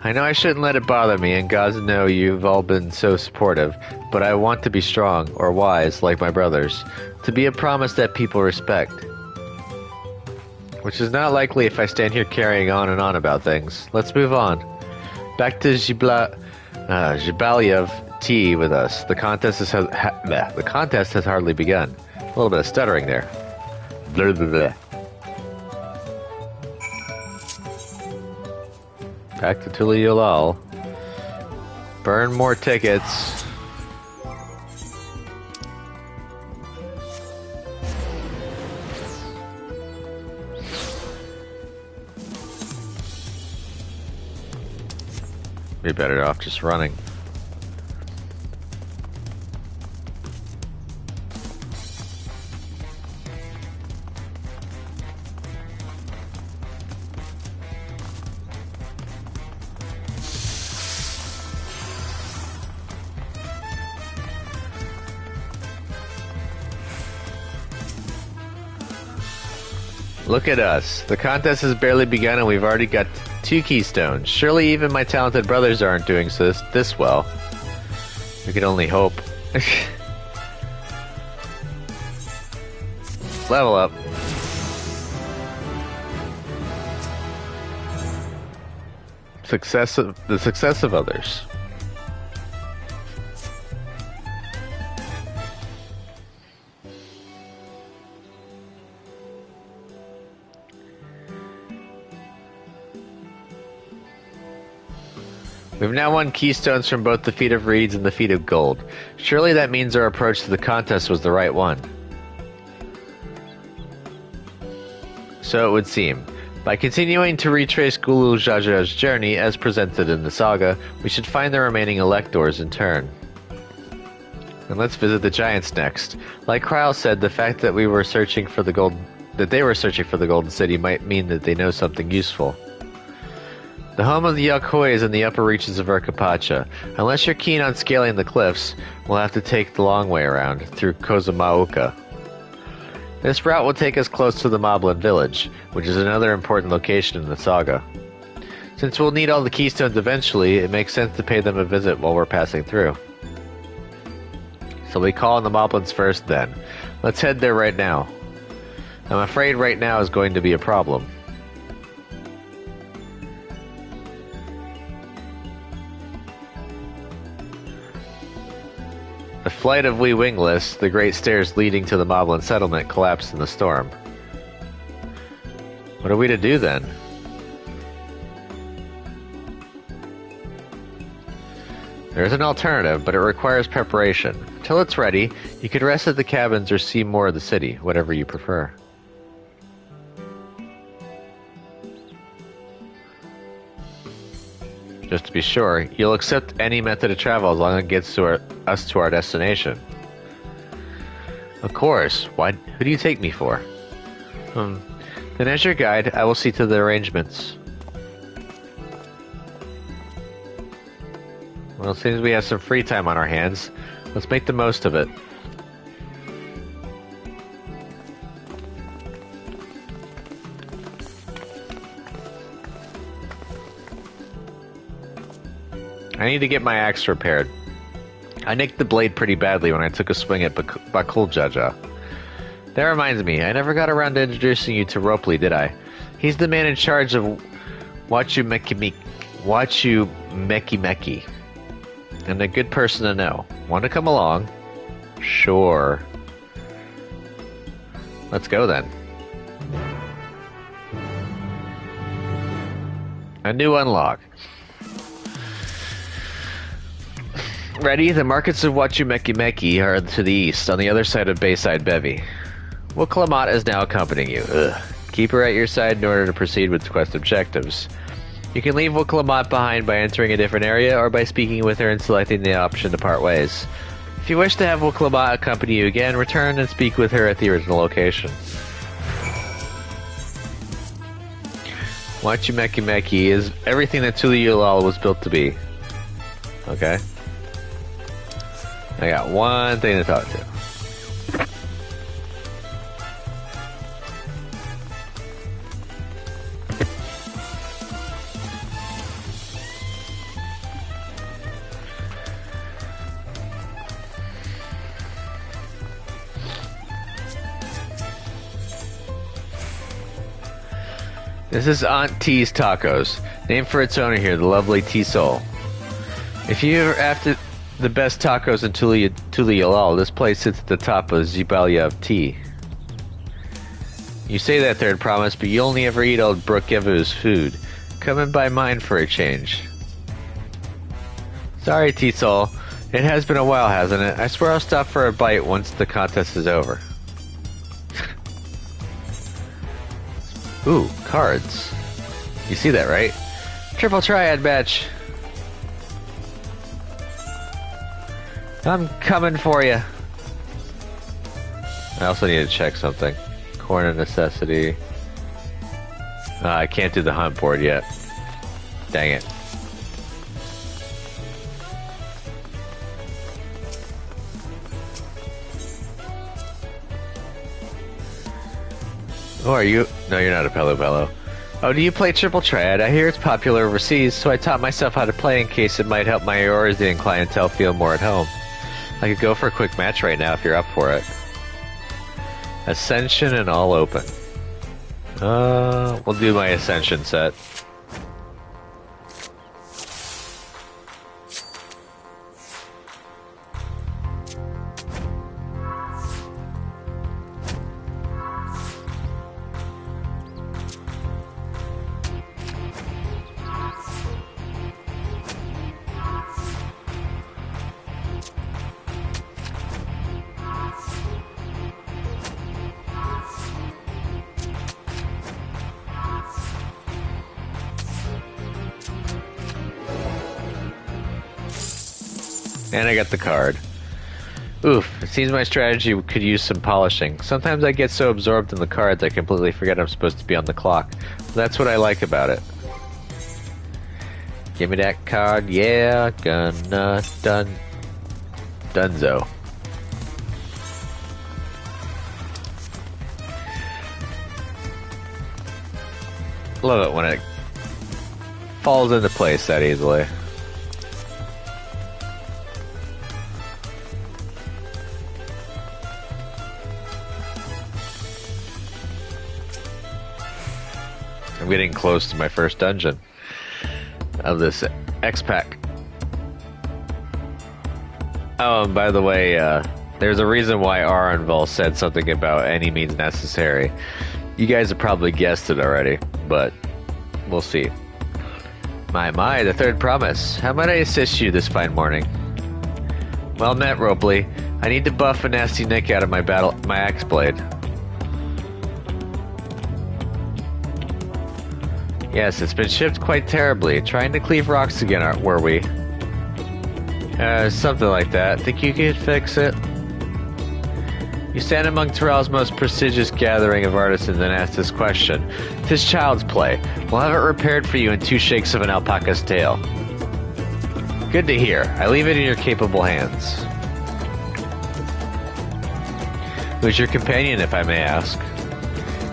Speaker 1: I know I shouldn't let it bother me, and gods know you've all been so supportive, but I want to be strong, or wise, like my brothers, to be a promise that people respect. Which is not likely if I stand here carrying on and on about things. Let's move on. Back to Zhibalyev T with us. The contest has hardly begun. A little bit of stuttering there. Blah, blah, blah. Back to Tuliolal. Burn more tickets. Be better off just running. Look at us. The contest has barely begun and we've already got 2 keystones. Surely even my talented brothers aren't doing this well. We can only hope. Level up. The success of others. We've now won keystones from both the Feat of Reeds and the Feat of Gold. Surely that means our approach to the contest was the right one. So it would seem. By continuing to retrace Gulu Jaja's journey as presented in the saga, we should find the remaining electors in turn. And let's visit the giants next. Like Kryle said, the fact that they were searching for the Golden City might mean that they know something useful. The home of the Yokoi is in the upper reaches of Urkapacha. Unless you're keen on scaling the cliffs, we'll have to take the long way around, through Kozumauka. This route will take us close to the Moblin village, which is another important location in the saga. Since we'll need all the keystones eventually, it makes sense to pay them a visit while we're passing through. So we call on the Moblins first then. Let's head there right now. I'm afraid right now is going to be a problem. The flight of we wingless, the great stairs leading to the Moblin settlement, collapsed in the storm. What are we to do then? There's an alternative, but it requires preparation. Until it's ready, you could rest at the cabins or see more of the city, whatever you prefer. Just to be sure, you'll accept any method of travel as long as it gets us to our destination. Of course. Who do you take me for? Then as your guide, I will see to the arrangements. Well, it seems we have some free time on our hands. Let's make the most of it. I need to get my axe repaired. I nicked the blade pretty badly when I took a swing at Bakul Jaja. That reminds me, I never got around to introducing you to Ropley, did I? He's the man in charge of Wachu Meki, and a good person to know. Want to come along? Sure. Let's go then. A new unlock. Ready? The markets of Wachu Meki are to the east, on the other side of Bayside Bevy. Wukalamat is now accompanying you. Keep her at your side in order to proceed with quest objectives. You can leave Wukalamat behind by entering a different area or by speaking with her and selecting the option to part ways. If you wish to have Wukalamat accompany you again, return and speak with her at the original location. Wachu Meki is everything that Tuliulal was built to be. Okay. I got one thing to talk to. This is Aunt T's Tacos, named for its owner here, the lovely T-Soul. If you're after the best tacos in Tuliulal, this place sits at the top of Zibalya Tea. You say that third promise, but you only ever eat old Brookyevu's food. Come and buy mine for a change. Sorry, T-Soul. It has been a while, hasn't it? I swear I'll stop for a bite once the contest is over. Ooh, cards. You see that, right? Triple Triad match. I'm coming for you. I also need to check something. Corn of necessity. I can't do the hunt board yet. Dang it. Oh, are you? No, you're not a Pello. Oh, do you play Triple Triad? I hear it's popular overseas, so I taught myself how to play in case it might help my Eorzean clientele feel more at home. I could go for a quick match right now if you're up for it. Ascension and all open. We'll do my Ascension set. And I got the card. Oof, it seems my strategy could use some polishing. Sometimes I get so absorbed in the cards I completely forget I'm supposed to be on the clock. That's what I like about it. Give me that card, yeah, gonna Dunzo. Love it when it falls into place that easily. I'm getting close to my first dungeon of this X-Pack. Oh, and by the way, there's a reason why Arenville said something about any means necessary. You guys have probably guessed it already, but we'll see. My, the third promise. How might I assist you this fine morning? Well met, Ropley. I need to buff a nasty nick out of my axe blade. Yes, it's been chipped quite terribly. Trying to cleave rocks again, were we? Something like that. Think you could fix it? You stand among Terrell's most prestigious gathering of artisans and ask this question. 'Tis child's play. We'll have it repaired for you in 2 shakes of an alpaca's tail. Good to hear. I leave it in your capable hands. Who's your companion, if I may ask?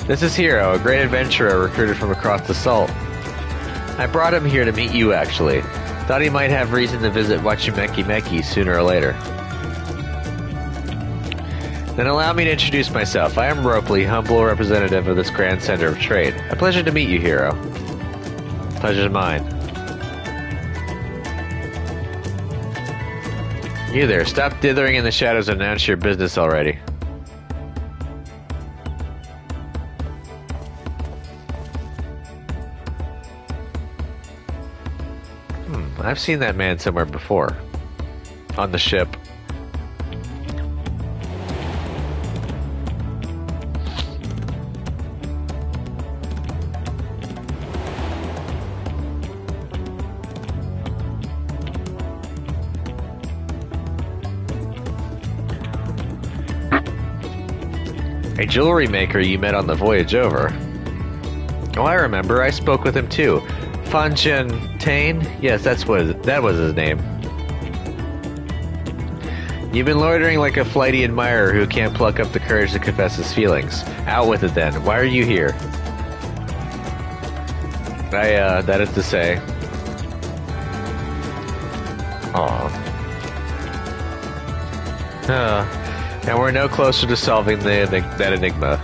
Speaker 1: This is Hero, a great adventurer recruited from across the salt. I brought him here to meet you, actually. Thought he might have reason to visit Wachimeki Meki sooner or later. Then allow me to introduce myself. I am Ropley, humble representative of this grand center of trade. A pleasure to meet you, Hero. Pleasure's mine. You there, stop dithering in the shadows and announce your business already. I've seen that man somewhere before. On the ship. A jewelry maker you met on the voyage over. Oh, I remember. I spoke with him too. Fontaine? Yes, that was his name. You've been loitering like a flighty admirer who can't pluck up the courage to confess his feelings. Out with it then. Why are you here? That is to say... And we're no closer to solving that enigma.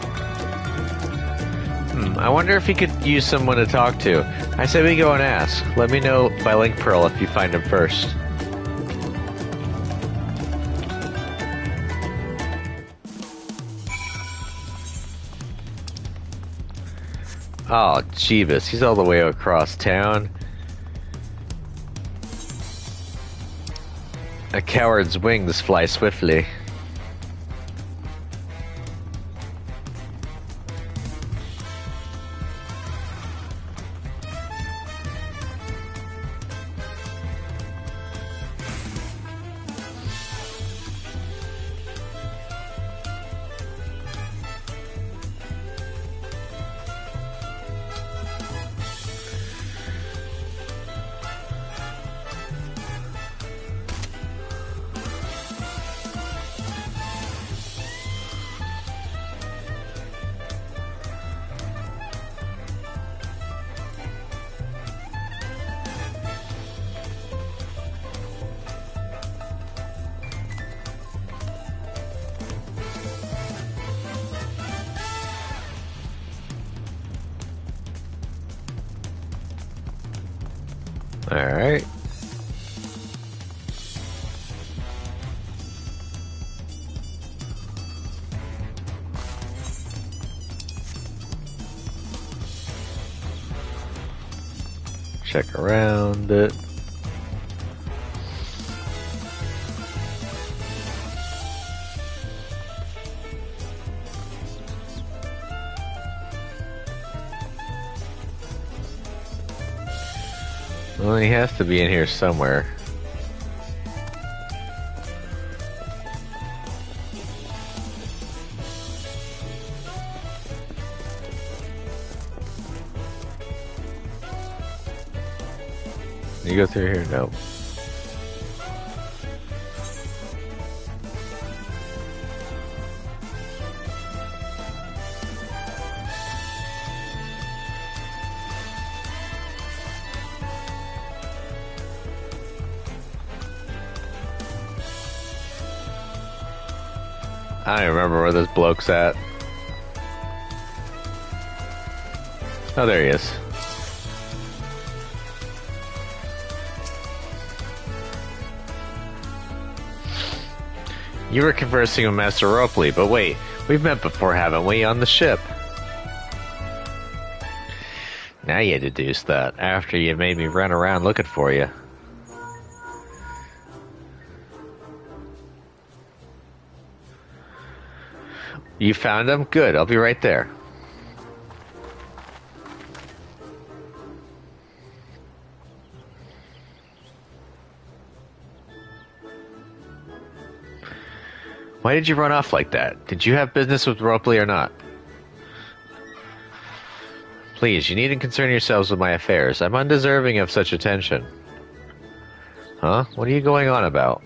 Speaker 1: I wonder if he could use someone to talk to. I say we go and ask. Let me know by Link Pearl if you find him first. Oh, Jeebus, he's all the way across town. A coward's wings fly swiftly. Alright. Check around it. Well, he has to be in here somewhere. You go through here? No. I don't even remember where this bloke's at. Oh, there he is. You were conversing with Master Ropley, but wait, we've met before, haven't we, on the ship? Now you deduce that, after you made me run around looking for you. You found him? Good, I'll be right there. Why did you run off like that? Did you have business with Ropley or not? Please, you needn't concern yourselves with my affairs. I'm undeserving of such attention. Huh? What are you going on about?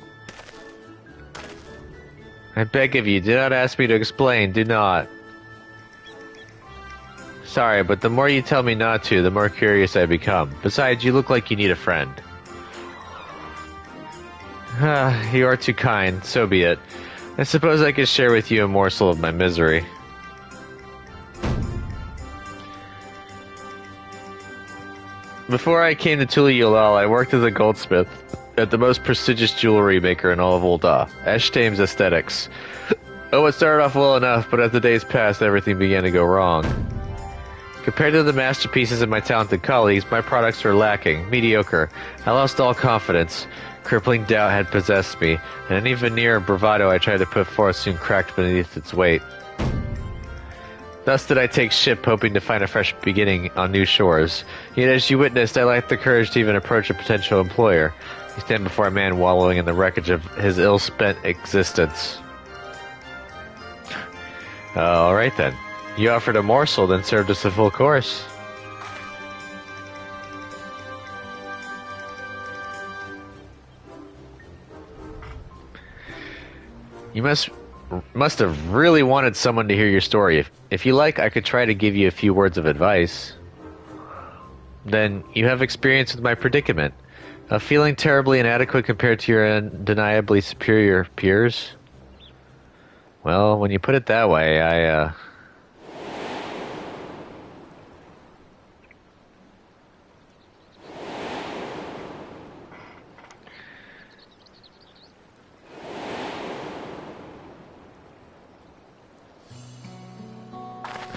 Speaker 1: I beg of you, do not ask me to explain. Do not. Sorry, but the more you tell me not to, the more curious I become. Besides, you look like you need a friend. You are too kind. So be it. I suppose I could share with you a morsel of my misery. Before I came to Tuli-Yulal, I worked as a goldsmith at the most prestigious jewelry maker in all of Ul'dah, Eshtame's Aesthetics. Oh, it started off well enough, but as the days passed, everything began to go wrong. Compared to the masterpieces of my talented colleagues, my products were lacking, mediocre. I lost all confidence. Crippling doubt had possessed me, and any veneer of bravado I tried to put forth soon cracked beneath its weight. Thus did I take ship, hoping to find a fresh beginning on new shores. Yet as you witnessed, I lacked the courage to even approach a potential employer. You stand before a man wallowing in the wreckage of his ill-spent existence. Alright then. You offered a morsel, then served us a full course. You must have really wanted someone to hear your story. If you like, I could try to give you a few words of advice. Then, you have experience with my predicament. Of feeling terribly inadequate compared to your undeniably superior peers? Well, when you put it that way,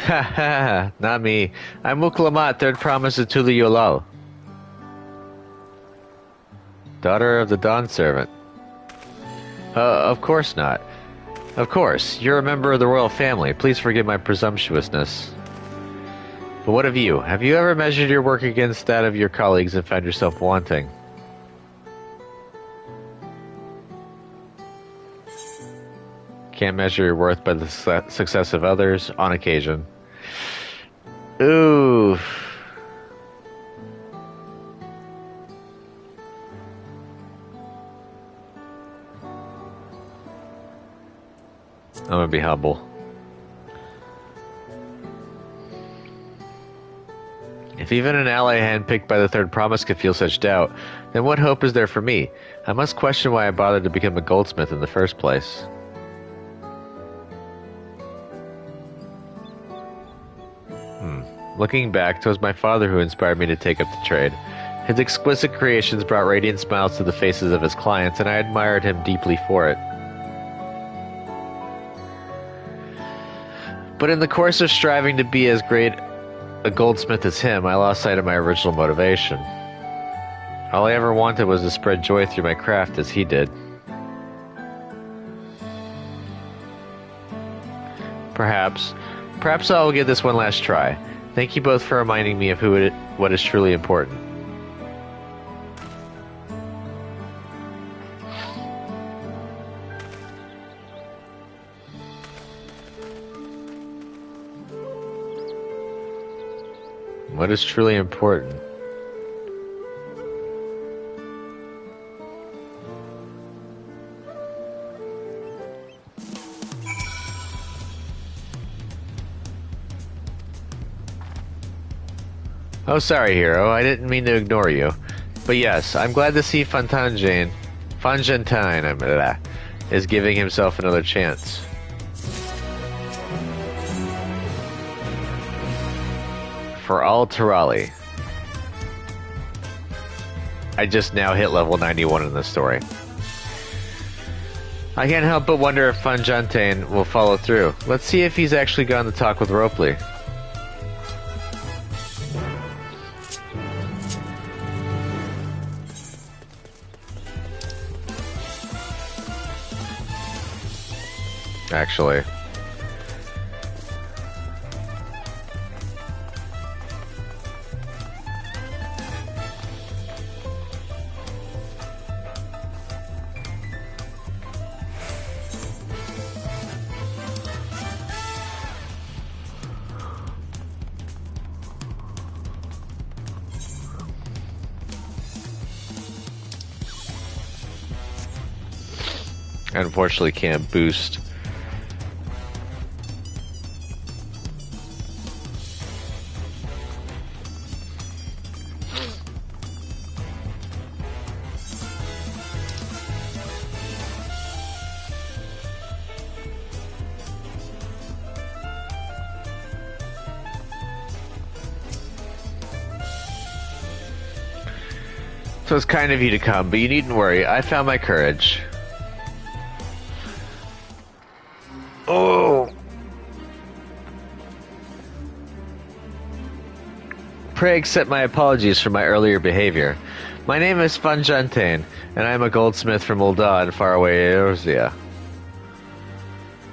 Speaker 1: Ha ha, not me. I'm Muklamat, third promise of Tuli-Yulal. Daughter of the Dawn Servant. Of course not. Of course, you're a member of the royal family. Please forgive my presumptuousness. But what of you? Have you ever measured your work against that of your colleagues and found yourself wanting? Can't measure your worth by the success of others, on occasion. Ooh. I'm gonna be humble. If even an ally handpicked by the Third Promise could feel such doubt, then what hope is there for me? I must question why I bothered to become a goldsmith in the first place. Looking back, 'twas my father who inspired me to take up the trade. His exquisite creations brought radiant smiles to the faces of his clients, and I admired him deeply for it. But in the course of striving to be as great a goldsmith as him, I lost sight of my original motivation. All I ever wanted was to spread joy through my craft as he did. Perhaps I will give this one last try. Thank you both for reminding me of what is truly important. What is truly important? Oh, sorry, hero. I didn't mean to ignore you. But yes, I'm glad to see Fangentine is giving himself another chance. for all Tirali. I just now hit level 91 in this story. I can't help but wonder if Fanjantane will follow through. Let's see if he's actually gone to talk with Ropley. Actually. Unfortunately can't boost. So it's kind of you to come, but you needn't worry. I found my courage. Oh! Pray accept my apologies for my earlier behavior. My name is Fanjantane, and I am a goldsmith from Ul'dah in faraway Eorzea.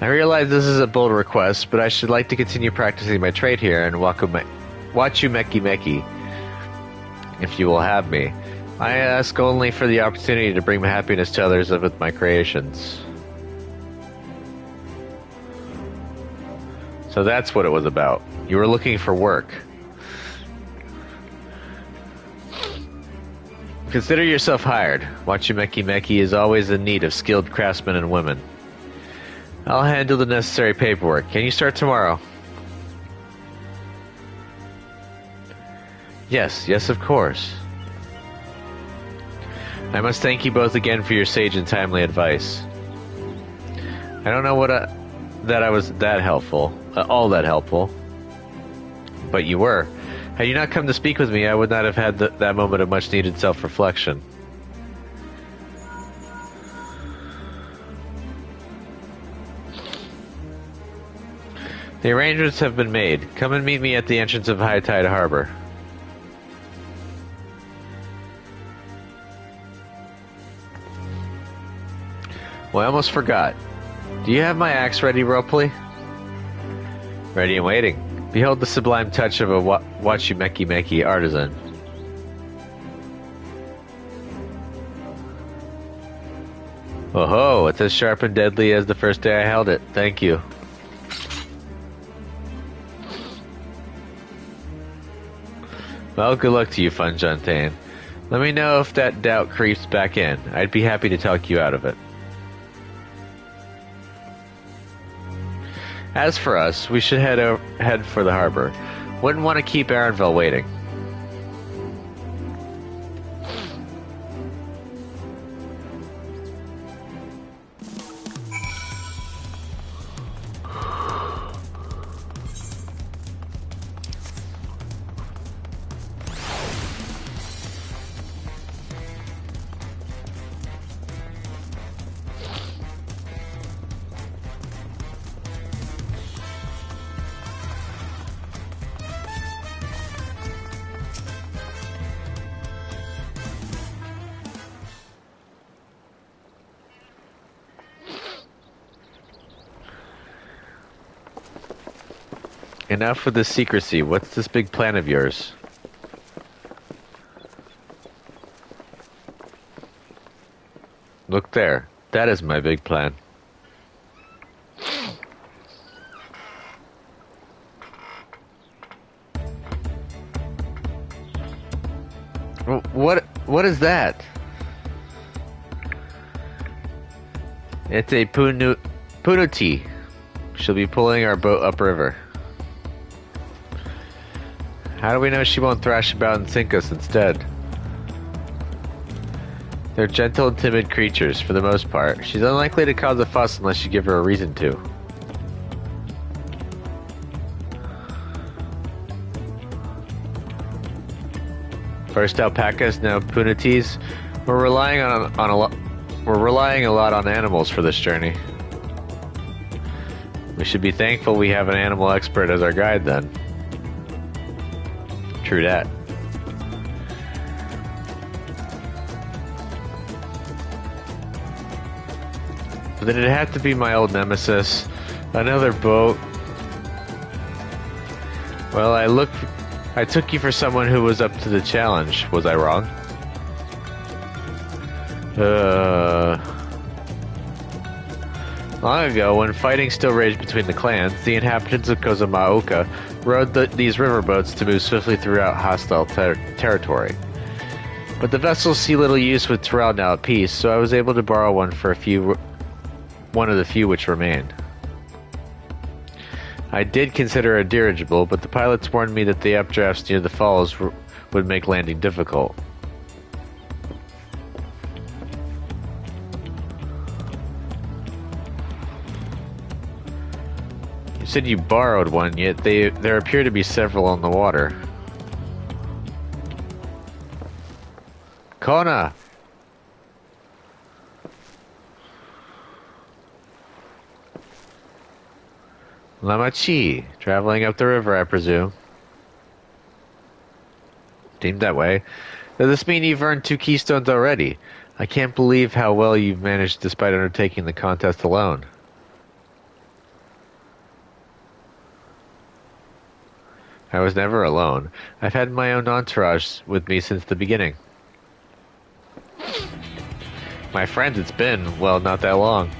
Speaker 1: I realize this is a bold request, but I should like to continue practicing my trade here in Wachumeki Meki, if you will have me. I ask only for the opportunity to bring happiness to others with my creations. So that's what it was about. You were looking for work. Consider yourself hired. Wachumeki Meki is always in need of skilled craftsmen and women. I'll handle the necessary paperwork. Can you start tomorrow? Yes, of course. I must thank you both again for your sage and timely advice. I don't know that I was that helpful, all that helpful. But you were. Had you not come to speak with me, I would not have had that moment of much-needed self-reflection. The arrangements have been made. Come and meet me at the entrance of High Tide Harbor. Well, I almost forgot. Do you have my axe ready, Ropley? Ready and waiting. Behold the sublime touch of a Wachumeki Meki artisan. Oh-ho, it's as sharp and deadly as the first day I held it. Thank you. Well, good luck to you, Fanjantane. Let me know if that doubt creeps back in. I'd be happy to talk you out of it. As for us, we should head for the harbor. Wouldn't want to keep Arenville waiting. Enough with this secrecy. What's this big plan of yours? Look there. That is my big plan. What is that? It's a Punuti. She'll be pulling our boat upriver. How do we know she won't thrash about and sink us instead? They're gentle and timid creatures, for the most part. She's unlikely to cause a fuss unless you give her a reason to. First alpacas, now punities. We're relying a lot on animals for this journey. We should be thankful we have an animal expert as our guide then. True that. But then it'd have to be my old nemesis. Another boat. Well, I took you for someone who was up to the challenge. Was I wrong? Long ago, when fighting still raged between the clans, the inhabitants of Kozamaoka rowed these riverboats to move swiftly throughout hostile territory. But the vessels see little use with Terrell now at peace, so I was able to borrow one for one of the few which remained. I did consider a dirigible, but the pilots warned me that the updrafts near the falls would make landing difficult. You said you borrowed one, yet there appear to be several on the water. Kona! Lamachi, traveling up the river, I presume. Seemed that way. Does this mean you've earned 2 keystones already? I can't believe how well you've managed despite undertaking the contest alone. I was never alone. I've had my own entourage with me since the beginning. My friend, it's been, well, not that long.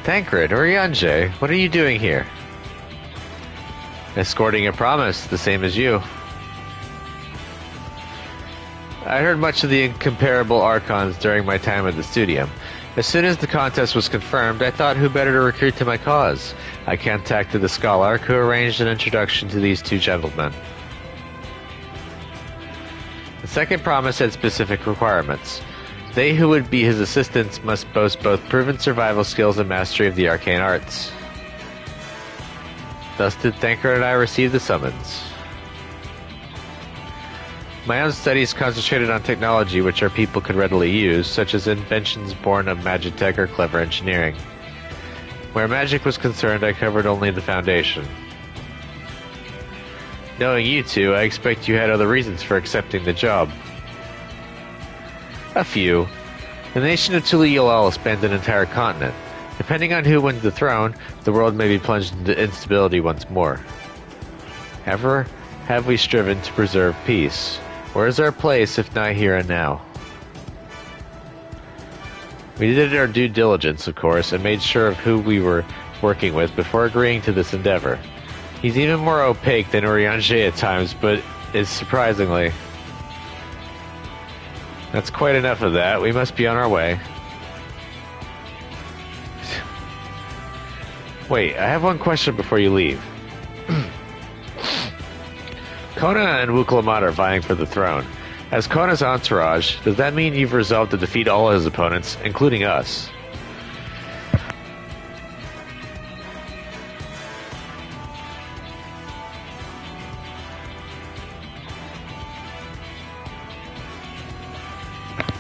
Speaker 1: Tancred, Oriange, what are you doing here? Escorting a promise, the same as you. I heard much of the incomparable Archons during my time at the Studium. As soon as the contest was confirmed, I thought who better to recruit to my cause. I contacted the Scholarch, who arranged an introduction to these 2 gentlemen. The second promise had specific requirements. They who would be his assistants must boast both proven survival skills and mastery of the arcane arts. Thus did Thancred and I receive the summons. My own studies concentrated on technology which our people could readily use, such as inventions born of magitech or clever engineering. Where magic was concerned, I covered only the foundation. Knowing you two, I expect you had other reasons for accepting the job. A few. The nation of Tuli-Yolal spanned an entire continent. Depending on who wins the throne, the world may be plunged into instability once more. Ever have we striven to preserve peace? Where is our place if not here and now? We did our due diligence, of course, and made sure of who we were working with before agreeing to this endeavor. He's even more opaque than Oriange at times, but is surprisingly... That's quite enough of that. We must be on our way. Wait, I have one question before you leave. Kona and Wuklamat are vying for the throne. As Kona's entourage, does that mean you've resolved to defeat all his opponents, including us?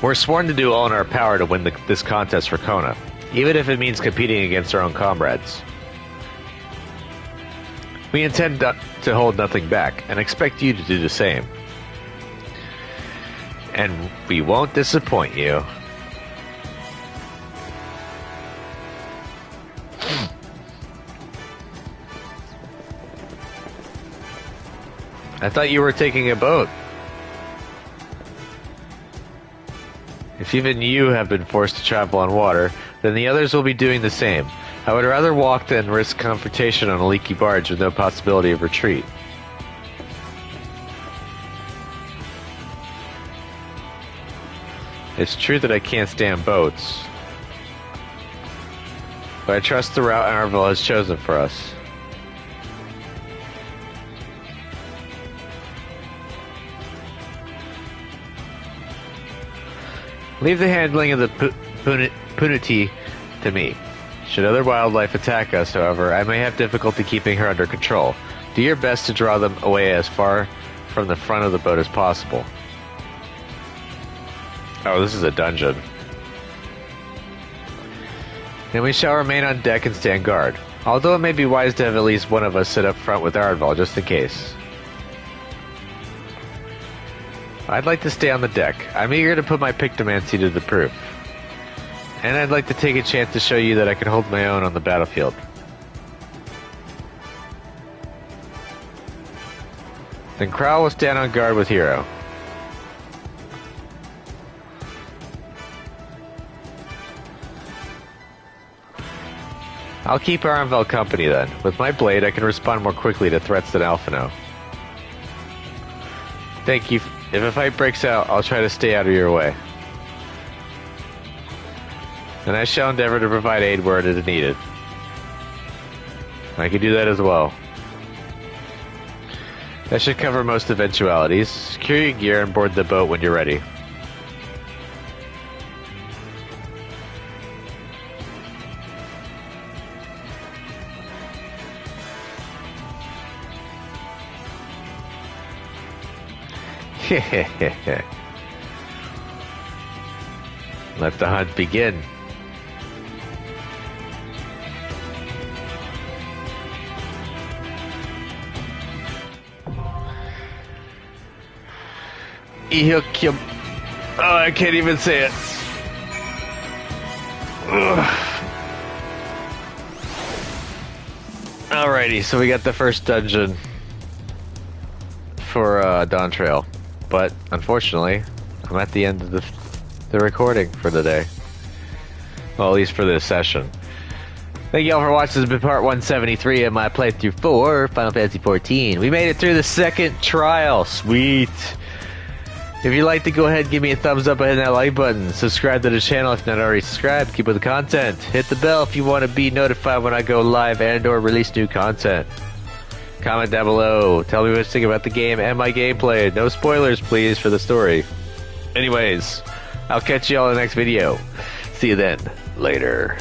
Speaker 1: We're sworn to do all in our power to win this contest for Kona, even if it means competing against our own comrades. We intend to hold nothing back, and expect you to do the same. And we won't disappoint you. I thought you were taking a boat. If even you have been forced to travel on water, then the others will be doing the same. I would rather walk than risk confrontation on a leaky barge with no possibility of retreat. It's true that I can't stand boats, but I trust the route Arville has chosen for us. Leave the handling of the punity to me. Should other wildlife attack us, however, I may have difficulty keeping her under control. Do your best to draw them away as far from the front of the boat as possible. Oh, this is a dungeon. Then we shall remain on deck and stand guard. Although it may be wise to have at least one of us sit up front with Aardval, just in case. I'd like to stay on the deck. I'm eager to put my Pictomancy to the proof. And I'd like to take a chance to show you that I can hold my own on the battlefield. Then Crowl will stand on guard with Hero. I'll keep Aardval company then. With my blade, I can respond more quickly to threats than Alphino. Thank you. If a fight breaks out, I'll try to stay out of your way. And I shall endeavor to provide aid where it is needed. I can do that as well. That should cover most eventualities. Secure your gear and board the boat when you're ready. Let the hunt begin. Oh, I can't even say it. Ugh. Alrighty, so we got the first dungeon for Dawn Trail. But, unfortunately, I'm at the end of the recording for the day. Well, at least for this session. Thank you all for watching. This has been part 173 of my playthrough for Final Fantasy XIV. We made it through the second trial. Sweet. If you'd like to go ahead, give me a thumbs up and hit that like button. Subscribe to the channel if you're not already subscribed. Keep with the content. Hit the bell if you want to be notified when I go live and or release new content. Comment down below. Tell me what you think about the game and my gameplay. No spoilers, please, for the story. Anyways, I'll catch you all in the next video. See you then. Later.